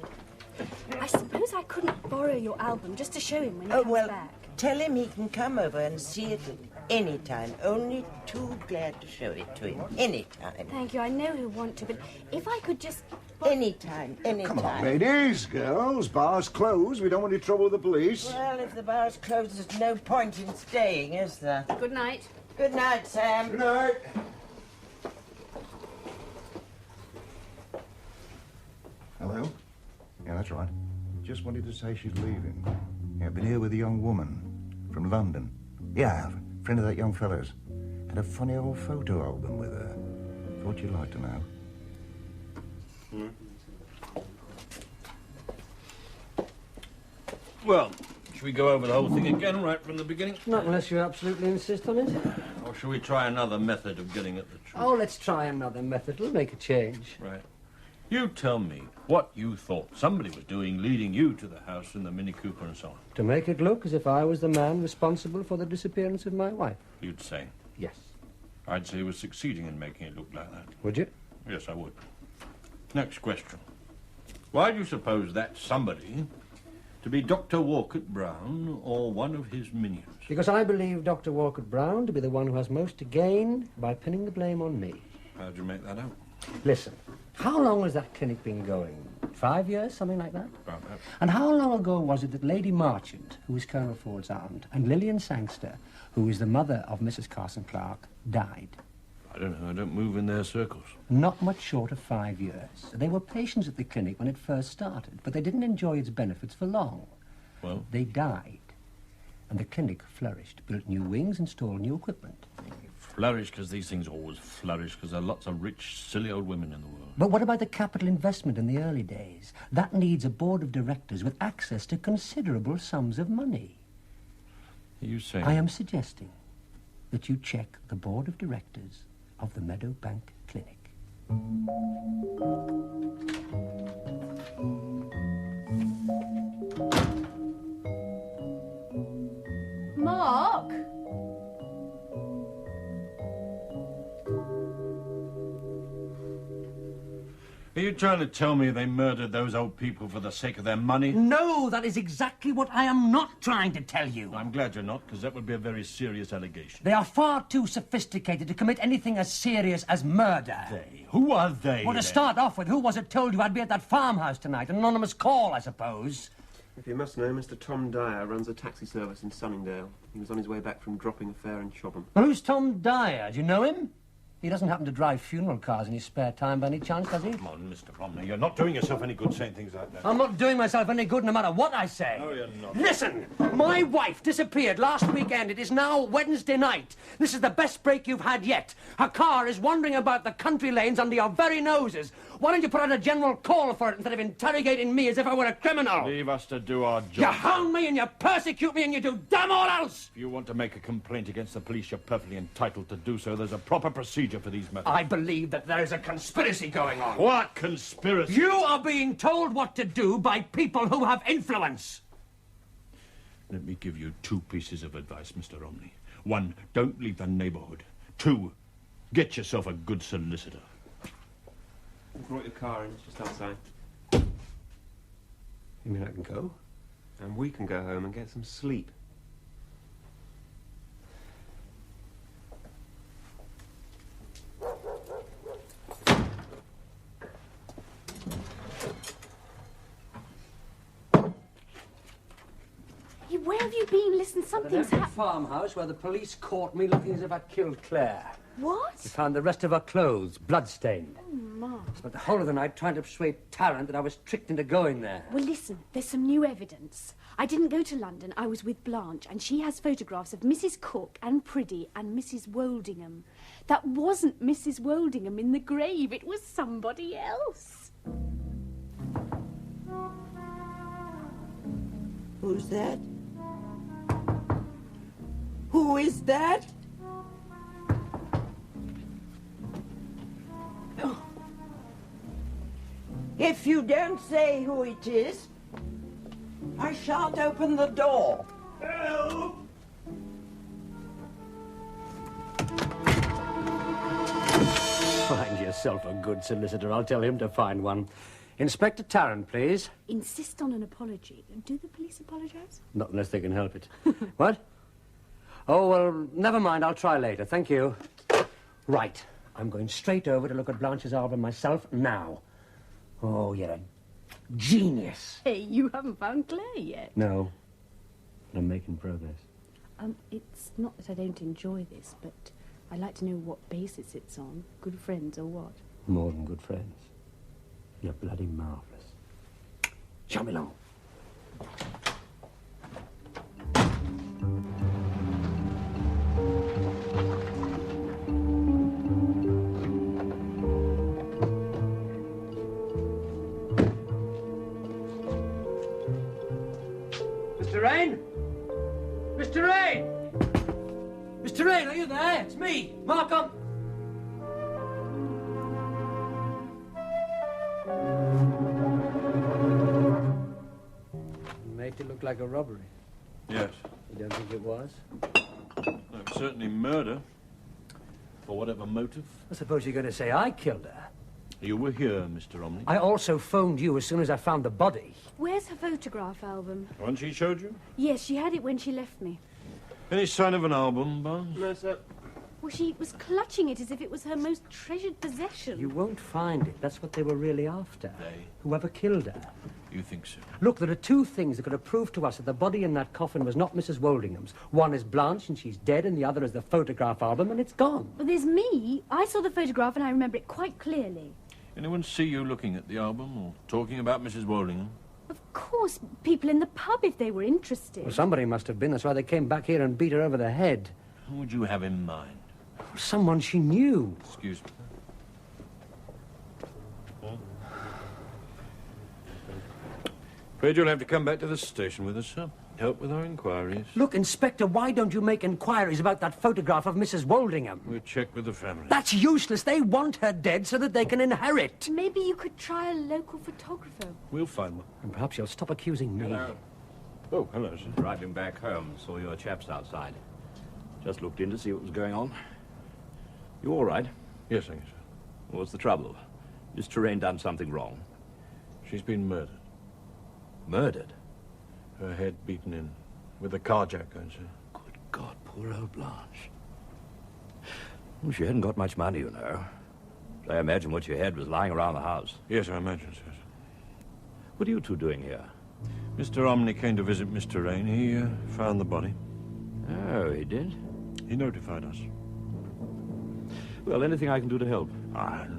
I suppose I couldn't borrow your album just to show him when he comes back. Tell him he can come over and see it at any time. Only too glad to show it to him. Any time. Thank you. I know he'll want to, but if I could just... Anytime. Come on, ladies, girls, bar's closed. We don't want any trouble with the police. Well, if the bar's closed, there's no point in staying, is there? Good night. Good night, Sam. Good night. Hello? Yeah, that's right. Just wanted to say she's leaving. Yeah, I've been here with a young woman from London. Yeah, I have. Friend of that young fellow's. Had a funny old photo album with her. Thought you'd like to know. Well, should we go over the whole thing again right from the beginning? Not unless you absolutely insist on it. Or shall we try another method of getting at the truth? Oh, let's try another method. It'll make a change. Right. You tell me what you thought somebody was doing leading you to the house in the Mini Cooper and so on. To make it look as if I was the man responsible for the disappearance of my wife. You'd say? Yes. I'd say you were succeeding in making it look like that. Would you? Yes, I would. Next question. Why do you suppose that somebody to be Dr. Walcott Brown or one of his minions? Because I believe Dr. Walcott Brown to be the one who has most to gain by pinning the blame on me. How'd you make that out? Listen, how long has that clinic been going? 5 years, something like that? About that. And how long ago was it that Lady Marchant, who is Colonel Ford's aunt, and Lillian Sangster, who is the mother of Mrs. Carson Clark, died? I don't know. I don't move in their circles. Not much short of 5 years. They were patients at the clinic when it first started, but they didn't enjoy its benefits for long. Well? They died. And the clinic flourished, built new wings, installed new equipment. Flourish because these things always flourish because there are lots of rich, silly old women in the world. But what about the capital investment in the early days? That needs a board of directors with access to considerable sums of money. Are you saying? I am suggesting that you check the board of directors of the Meadowbank Clinic. Mark? Are you you trying to tell me they murdered those old people for the sake of their money? No, that is exactly what I am not trying to tell you. I'm glad you're not, because that would be a very serious allegation. They are far too sophisticated to commit anything as serious as murder. They? Who are they? Well, to start off with, who was it told you I'd be at that farmhouse tonight? An anonymous call, I suppose. If you must know, Mr. Tom Dyer runs a taxi service in Sunningdale. He was on his way back from dropping a fare in Chobham. Well, who's Tom Dyer? Do you know him? He doesn't happen to drive funeral cars in his spare time by any chance, does he? Come on, Mr. Omney, you're not doing yourself any good saying things like that. I'm not doing myself any good no matter what I say. No, you're not. Listen, my wife disappeared last weekend. It is now Wednesday night. This is the best break you've had yet. Her car is wandering about the country lanes under your very noses. Why don't you put out a general call for it instead of interrogating me as if I were a criminal? Leave us to do our job. You hound me and you persecute me and you do damn all else! If you want to make a complaint against the police, you're perfectly entitled to do so. There's a proper procedure for these matters. I believe that there is a conspiracy going on. What conspiracy? You are being told what to do by people who have influence. Let me give you 2 pieces of advice, Mr. Omney. 1, don't leave the neighborhood. 2, get yourself a good solicitor. I brought your car in, it's just outside. You mean I can go? And we can go home and get some sleep. Hey, where have you been? Listen, something's At the happened. farmhouse where the police caught me looking as if I'd killed Clare. What? They found the rest of her clothes, blood-stained. Oh, Mark. Spent the whole of the night trying to persuade Tarrant that I was tricked into going there. Well, listen, there's some new evidence. I didn't go to London. I was with Blanche, and she has photographs of Mrs. Cook and Priddy and Mrs. Woldingham. That wasn't Mrs. Woldingham in the grave. It was somebody else. Who's that? Who is that? Oh. If you don't say who it is, I shan't open the door. Help! Find yourself a good solicitor. I'll tell him to find one. Inspector Tarrant, please. Insist on an apology. Do the police apologise? Not unless they can help it. What? Oh, well, never mind. I'll try later. Thank you. Right. I'm going straight over to look at Blanche's album myself now. Oh, you're a genius. Hey, you haven't found Clare yet. No. But I'm making progress. It's not that I don't enjoy this, but I like to know what basis it's on. Good friends or what? More than good friends. You're bloody marvellous. Show me along. Mr. Rain? Mr. Rain! Mr. Rain, are you there? It's me, Markham. Make it look like a robbery. Yes. You don't think it was? No, certainly murder. For whatever motive. I suppose you're going to say I killed her. You were here, Mr. Omney. I also phoned you as soon as I found the body. Where's her photograph album? The one she showed you? Yes, she had it when she left me. Any sign of an album, Barnes? No, sir. Well, she was clutching it as if it was her most treasured possession. You won't find it. That's what they were really after. They? Whoever killed her. You think so? Look, there are 2 things that could have proved to us that the body in that coffin was not Mrs. Woldingham's. One is Blanche, and she's dead, and the other is the photograph album, and it's gone. Well, there's me. I saw the photograph, and I remember it quite clearly. Anyone see you looking at the album or talking about Mrs. Woldingham? Of course, people in the pub if they were interested. Well, somebody must have been. That's why they came back here and beat her over the head. Who would you have in mind? Someone she knew. Excuse me. Afraid you'll have to come back to the station with us, sir. Help with our inquiries. Look, Inspector, why don't you make inquiries about that photograph of Mrs. Woldingham? We'll check with the family. That's useless. They want her dead so that they can inherit. Maybe you could try a local photographer. We'll find one. And perhaps you'll stop accusing me. Hello. Oh, hello, sir. Driving back home, saw your chaps outside. Just looked in to see what was going on. You all right? Yes, thank you, sir. What's the trouble? Miss Terrain done something wrong? She's been murdered. Murdered? Her head beaten in with a carjack, I'd say. Good God, poor old Blanche. Well, she hadn't got much money, you know. I imagine what she had was lying around the house. Yes, I imagine so. What are you two doing here? Mr. Omney came to visit Miss Terrain. He found the body. Oh, he did? He notified us. Well, anything I can do to help?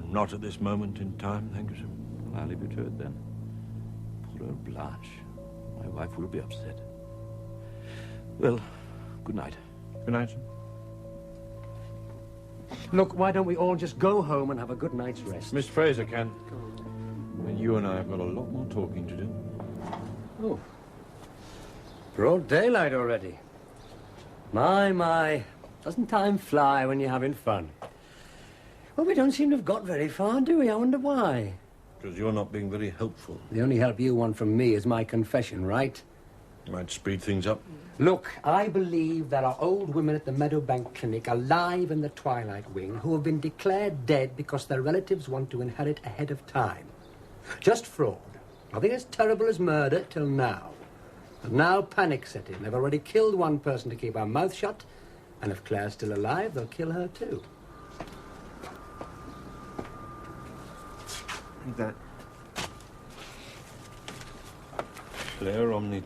Not at this moment in time, thank you, sir. Well, I'll leave you to it, then. Poor old Blanche. My wife will be upset. Well, good night. Good night, sir. Look, why don't we all just go home and have a good night's rest? Miss Fraser can. And you and I have got a lot more talking to do. Oh. Broad daylight already. My. Doesn't time fly when you're having fun? Well, we don't seem to have got very far, do we? I wonder why. Because you're not being very helpful. The only help you want from me is my confession, right? Might speed things up. Look, I believe there are old women at the Meadowbank Clinic alive in the Twilight Wing who have been declared dead because their relatives want to inherit ahead of time. Just fraud. Nothing as terrible as murder till now. But now panic set in. They've already killed one person to keep our mouth shut, and if Clare's still alive, they'll kill her too. Read that. Clare, Omney.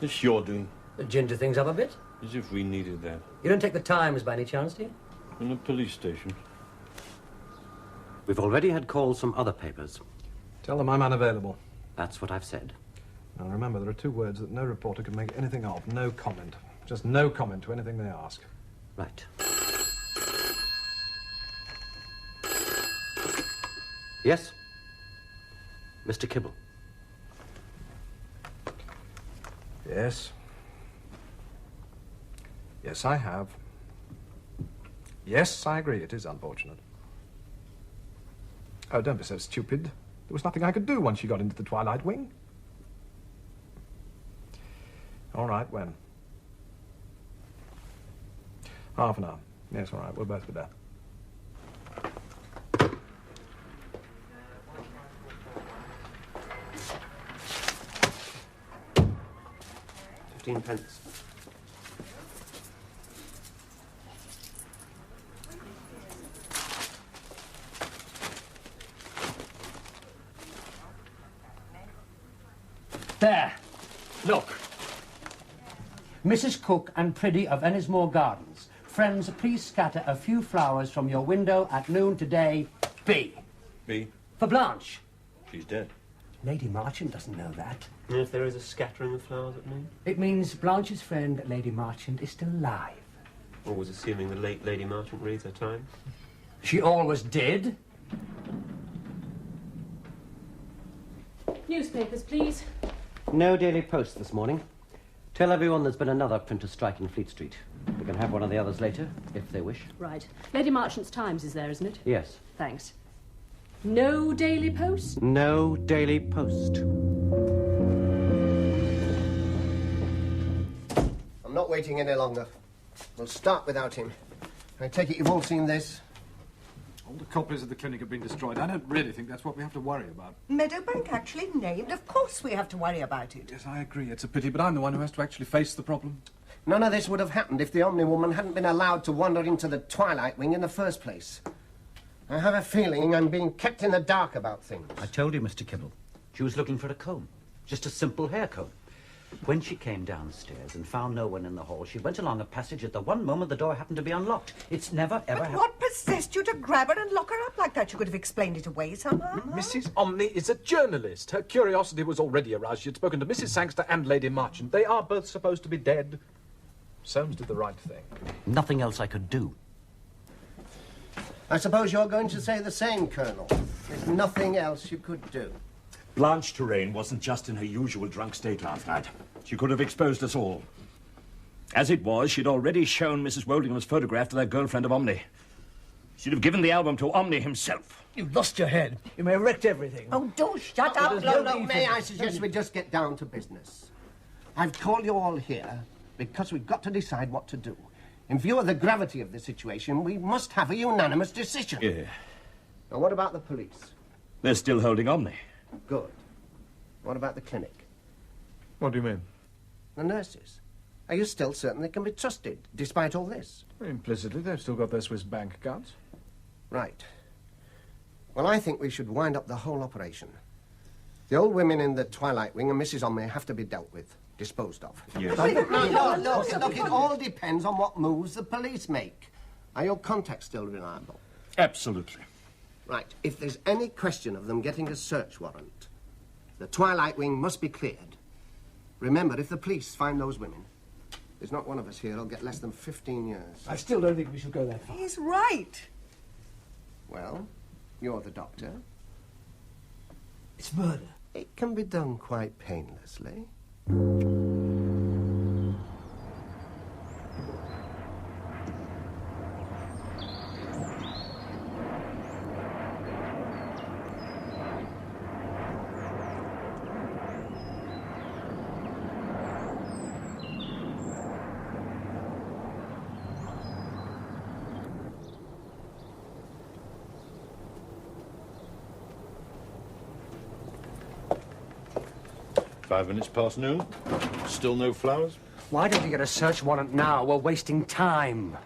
This you're doing. Ginger things up a bit? As if we needed that. You don't take the Times by any chance, do you? In the police station. We've already had calls from other papers. Tell them I'm unavailable. That's what I've said. Now remember, there are two words that no reporter can make anything of. No comment. Just no comment to anything they ask. Right. Yes? Mr. Kibble. Yes. Yes, I have. Yes, I agree, it is unfortunate. Oh, don't be so stupid. There was nothing I could do once you got into the Twilight Wing. All right, when? Half an hour. Yes, all right, we'll both be there. £15. There. Look. Mrs. Cook and Priddy of Ennismore Gardens. Friends, please scatter a few flowers from your window at noon today. B. B? For Blanche. She's dead. Lady Marchant doesn't know that. And if there is a scattering of flowers at noon? It means Blanche's friend, Lady Marchant, is still alive. Always assuming the late Lady Marchant reads her Times. She always did. Newspapers, please. No Daily Post this morning. Tell everyone there's been another printer's strike in Fleet Street. We can have one of the others later, if they wish. Right. Lady Marchant's Times is there, isn't it? Yes. Thanks. No Daily Post? No Daily Post. I'm not waiting any longer. We'll start without him. I take it you've all seen this? All the copies of the clinic have been destroyed. I don't really think that's what we have to worry about. Meadowbank actually named. Of course we have to worry about it. Yes, I agree. It's a pity, but I'm the one who has to actually face the problem. None of this would have happened if the Omney woman hadn't been allowed to wander into the Twilight Wing in the first place. I have a feeling I'm being kept in the dark about things. I told you, Mr. Kibble. She was looking for a comb. Just a simple hair comb. When she came downstairs and found no one in the hall, she went along a passage at the one moment the door happened to be unlocked. It's never, ever happened. What possessed you to grab her and lock her up like that? You could have explained it away somehow. Mrs. Omney is a journalist. Her curiosity was already aroused. She had spoken to Mrs. Sangster and Lady Marchant. They are both supposed to be dead. Soames did the right thing. Nothing else I could do. I suppose you're going to say the same, Colonel. There's nothing else you could do. Blanche Terrain wasn't just in her usual drunk state last night. She could have exposed us all. As it was, she'd already shown Mrs. Woldingham's photograph to that girlfriend of Omney. She'd have given the album to Omney himself. You've lost your head. You may have wrecked everything. Oh, do shut up. No, may I suggest we just get down to business? I've called you all here because we've got to decide what to do. In view of the gravity of the situation, we must have a unanimous decision. Yeah. Now, what about the police? They're still holding Omney. Good. What about the clinic? What do you mean? The nurses. Are you still certain they can be trusted, despite all this? Implicitly, they've still got their Swiss bank accounts. Right. Well, I think we should wind up the whole operation. The old women in the Twilight Wing and Mrs. Omney have to be dealt with, disposed of. Yes. Look, it all depends on what moves the police make. Are your contacts still reliable? Absolutely. Right. If there's any question of them getting a search warrant, the Twilight Wing must be cleared. Remember, if the police find those women, there's not one of us here who'll get less than 15 years. I still don't think we should go that far. He's right. Well, you're the doctor. It's murder. It can be done quite painlessly. Five minutes past noon. Still no flowers? Why don't you get a search warrant now? We're wasting time.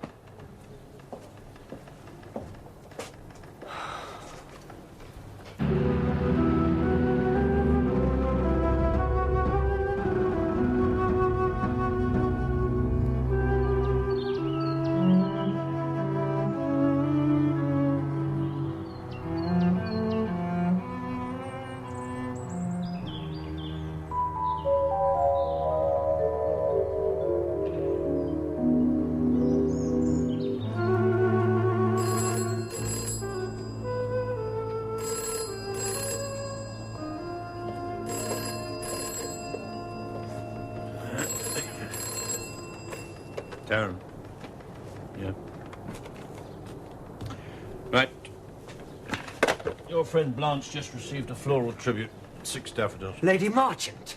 Darren. Yeah. Right. Your friend Blanche just received a floral tribute. 6 daffodils. Lady Marchant.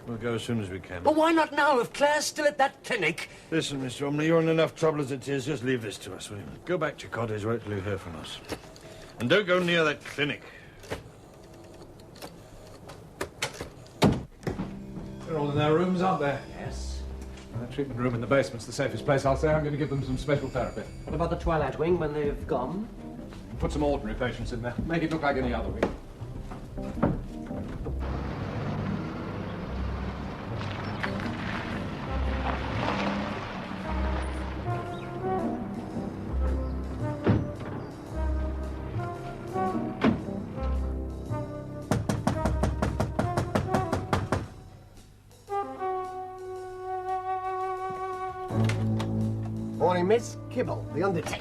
We'll go as soon as we can. But why not now if Clare's still at that clinic? Listen, Mr. Omney, you're in enough trouble as it is. Just leave this to us, will you? Go back to your cottage, wait till you hear from us. And don't go near that clinic. They're all in their rooms, aren't they? Yes. The treatment room in the basement's the safest place, I'll say. I'm going to give them some special therapy. What about the Twilight Wing when they've gone? Put some ordinary patients in there. Make it look like any other wing. Morning, Miss Kibble, the Undertaker.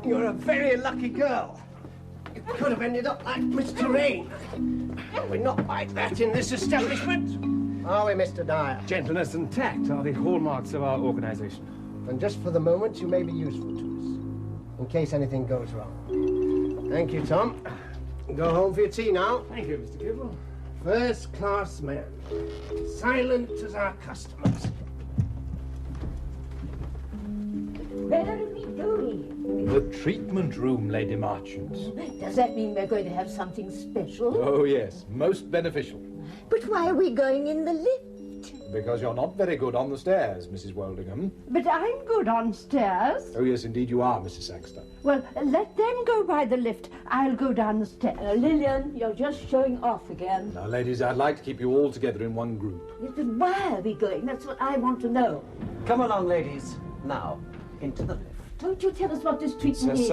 You're a very lucky girl. You could have ended up like Mr. Rain. We're not like that in this establishment. Are we, Mr. Dyer? Gentleness and tact are the hallmarks of our organization. And just for the moment, you may be useful to us, in case anything goes wrong. Thank you, Tom. Go home for your tea now. Thank you, Mr. Kibble. First-class man. Silent as our customers. Where are we going? The treatment room, Lady Marchant. Does that mean we're going to have something special? Oh, yes. Most beneficial. But why are we going in the lift? Because you're not very good on the stairs, Mrs. Woldingham. But I'm good on stairs. Oh, yes, indeed you are, Mrs. Saxter. Well, let them go by the lift. I'll go down the stairs. Lillian, you're just showing off again. Now, ladies, I'd like to keep you all together in one group. Yes, but why are we going? That's what I want to know. Come along, ladies. Now, into the lift. Won't you tell us what this treatment is?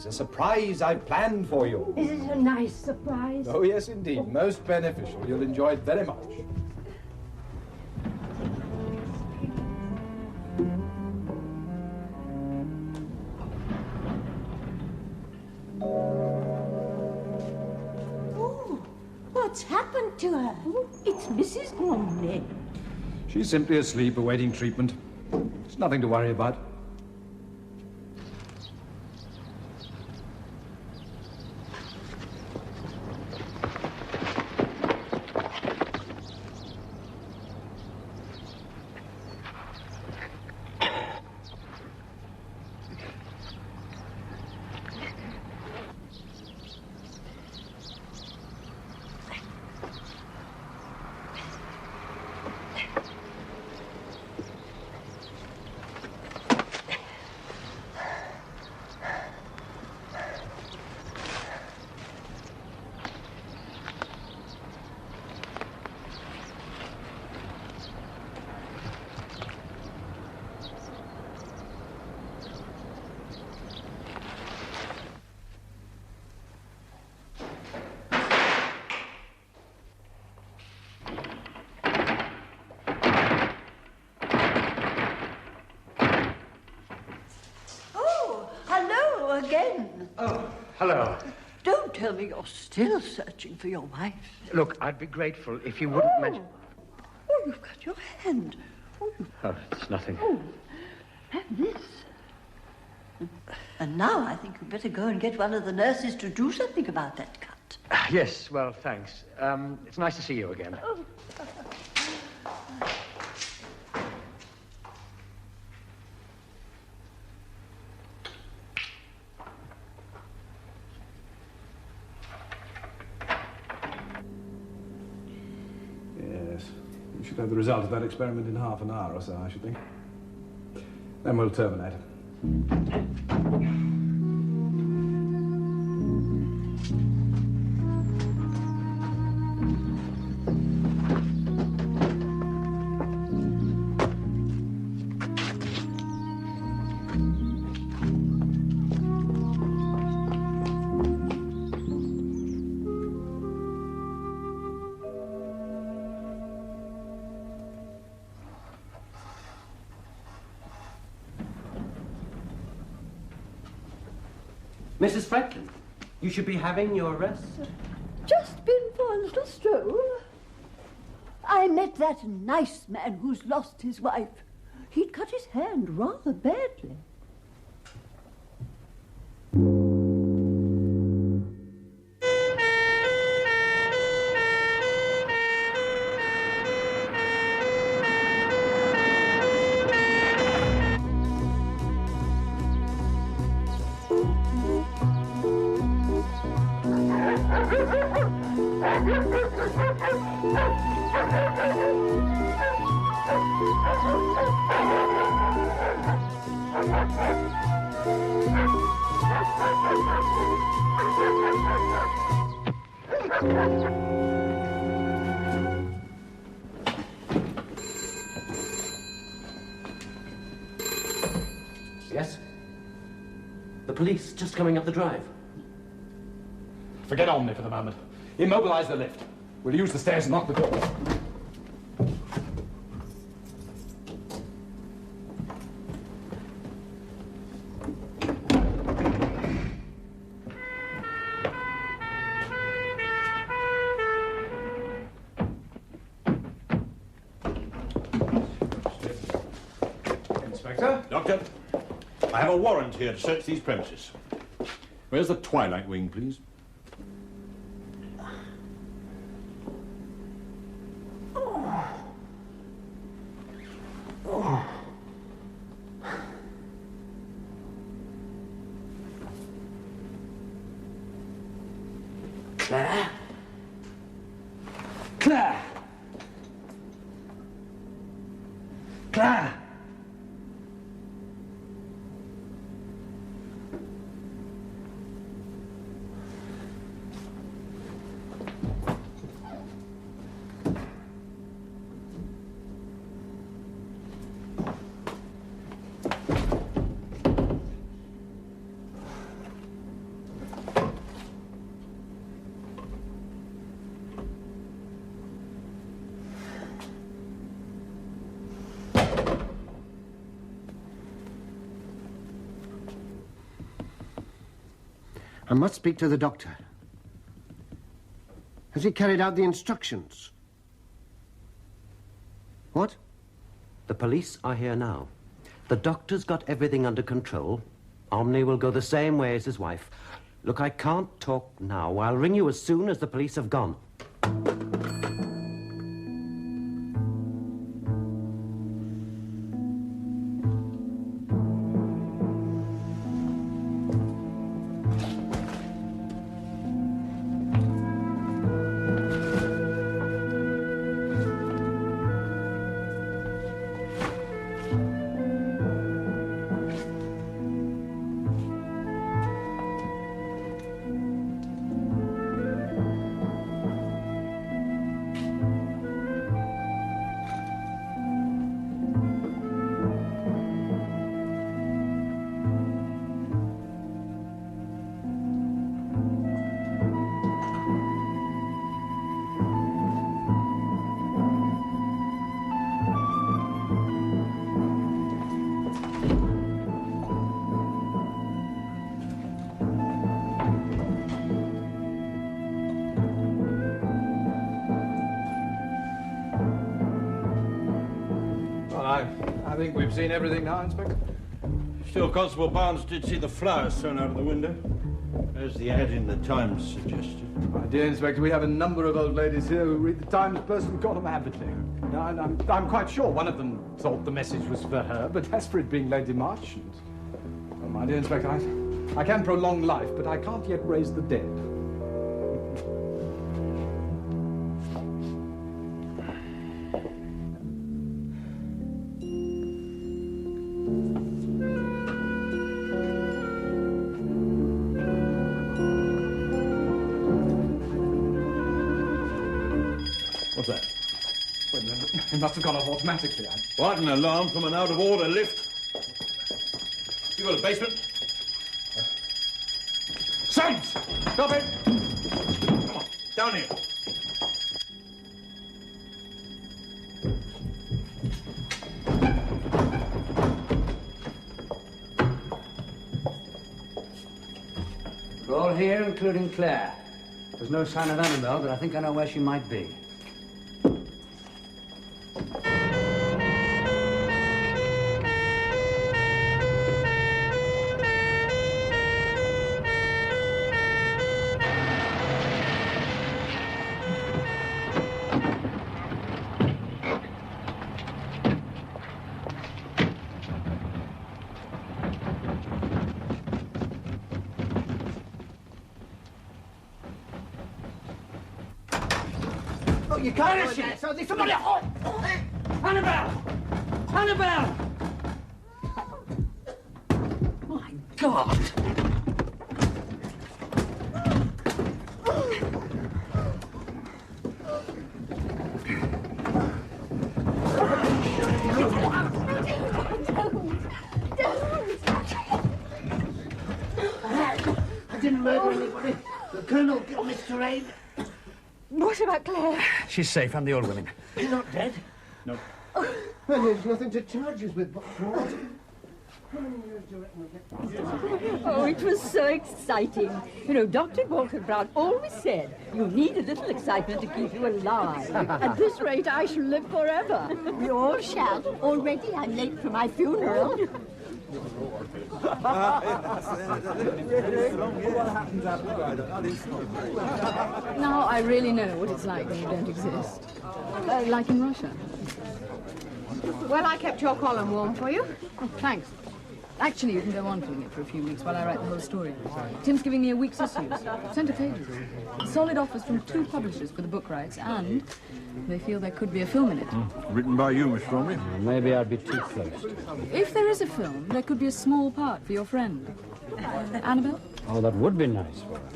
A surprise I've planned for you. Is it a nice surprise? Oh, yes, indeed. Most beneficial. You'll enjoy it very much. Oh, what's happened to her? Oh, it's Mrs. Omney. She's simply asleep, awaiting treatment. It's nothing to worry about. Again. Oh, hello. Don't tell me you're still searching for your wife. Look, I'd be grateful if you wouldn't mention... Oh, you've got your hand. Oh, it's nothing. Oh, and this. And now I think you'd better go and get one of the nurses to do something about that cut. Yes, well, thanks. It's nice to see you again. Oh. We should have the result of that experiment in half an hour or so, I should think. Then we'll terminate. Mrs. Franklin, you should be having your rest. Just been for a little stroll. I met that nice man who's lost his wife. He'd cut his hand rather badly. Yes? The police just coming up the drive. Forget Omney for the moment. Immobilize the lift. We'll use the stairs and lock the door. Inspector? Doctor, I have a warrant here to search these premises. Where's the twilight wing, please? Claire? Claire! Claire! I must speak to the doctor. Has he carried out the instructions? What? The police are here now. The doctor's got everything under control. Omney will go the same way as his wife. Look, I can't talk now. I'll ring you as soon as the police have gone. I think we've seen everything now, Inspector. Still, Constable Barnes did see the flowers thrown out of the window, as the ad in the Times suggested. My dear Inspector, we have a number of old ladies here who read the Times person column avidly. Now, I'm quite sure one of them thought the message was for her, but as for it being Lady Marchant... Well, my dear Inspector, I can prolong life, but I can't yet raise the dead. What's that? It must have gone off automatically. What, an alarm from an out-of-order lift? You got a basement? Silence! Stop it! Come on, down here. We're all here, including Clare. There's no sign of Annabelle, but I think I know where she might be. You can't do that. So there's somebody... Oh! Annabelle! Annabelle! My God! I didn't murder anybody. The Colonel killed Mr. Rain. What about Clare? She's safe, and the old women. You're not dead? No. Well, there's nothing to charge us with but fraud. How many years do you reckon we'll get? Oh, it was so exciting. You know, Dr. Walker Brown always said you need a little excitement to keep you alive. At this rate, I shall live forever. We all shall. Already I'm late for my funeral. Now I really know what it's like when you don't exist. Like in Russia. Well, I kept your column warm for you. Oh, thanks. Actually, you can go on filling it for a few weeks while I write the whole story. Tim's giving me a week's issues. Centre pages. Solid offers from 2 publishers for the book rights, and they feel there could be a film in it. Written by you, Miss Bromley? Maybe I'd be too close. If there is a film, there could be a small part for your friend. Annabelle? Oh, that would be nice for her.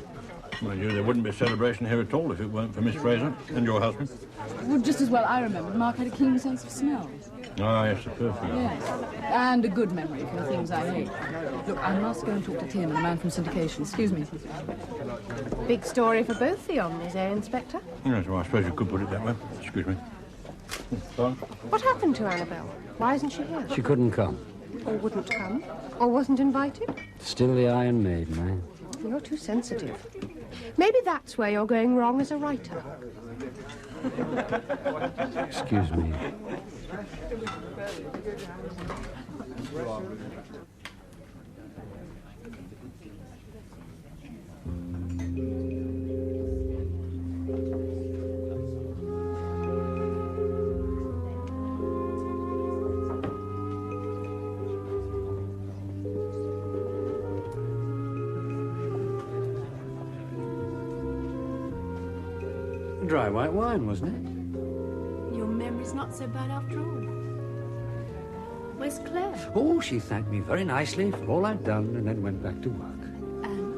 Mind you, there wouldn't be a celebration here at all if it weren't for Miss Fraser and your husband. Well, just as well I remembered Mark had a keen sense of smell. Ah, yes, the perfume. Yes, and a good memory for the things I hate. Look, I must go and talk to Tim, the man from syndication. Excuse me. Big story for both the Omneys, eh, Inspector? Yes, well, I suppose you could put it that way. Excuse me. Fine. What happened to Annabelle? Why isn't she here? She couldn't come. Or wouldn't come? Or wasn't invited? Still the Iron Maiden, eh? You're too sensitive. Maybe that's where you're going wrong as a writer. Excuse me. Dry white wine, wasn't it? Your memory's not so bad after all. Where's Claire? Oh, she thanked me very nicely for all I'd done and then went back to work. And?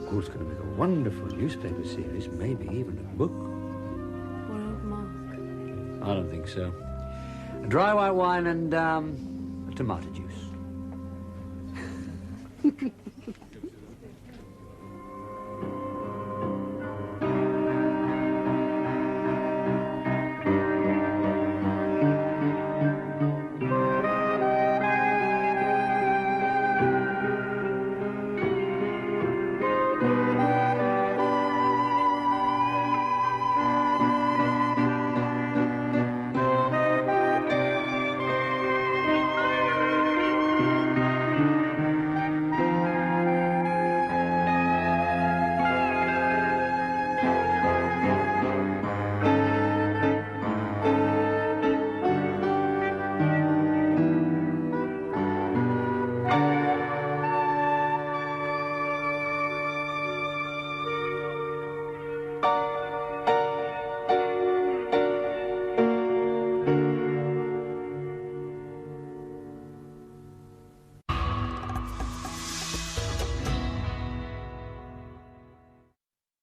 Oh, it's going to make a wonderful newspaper series, maybe even a book. Poor old Mark. I don't think so. A dry white wine and, tomato juice.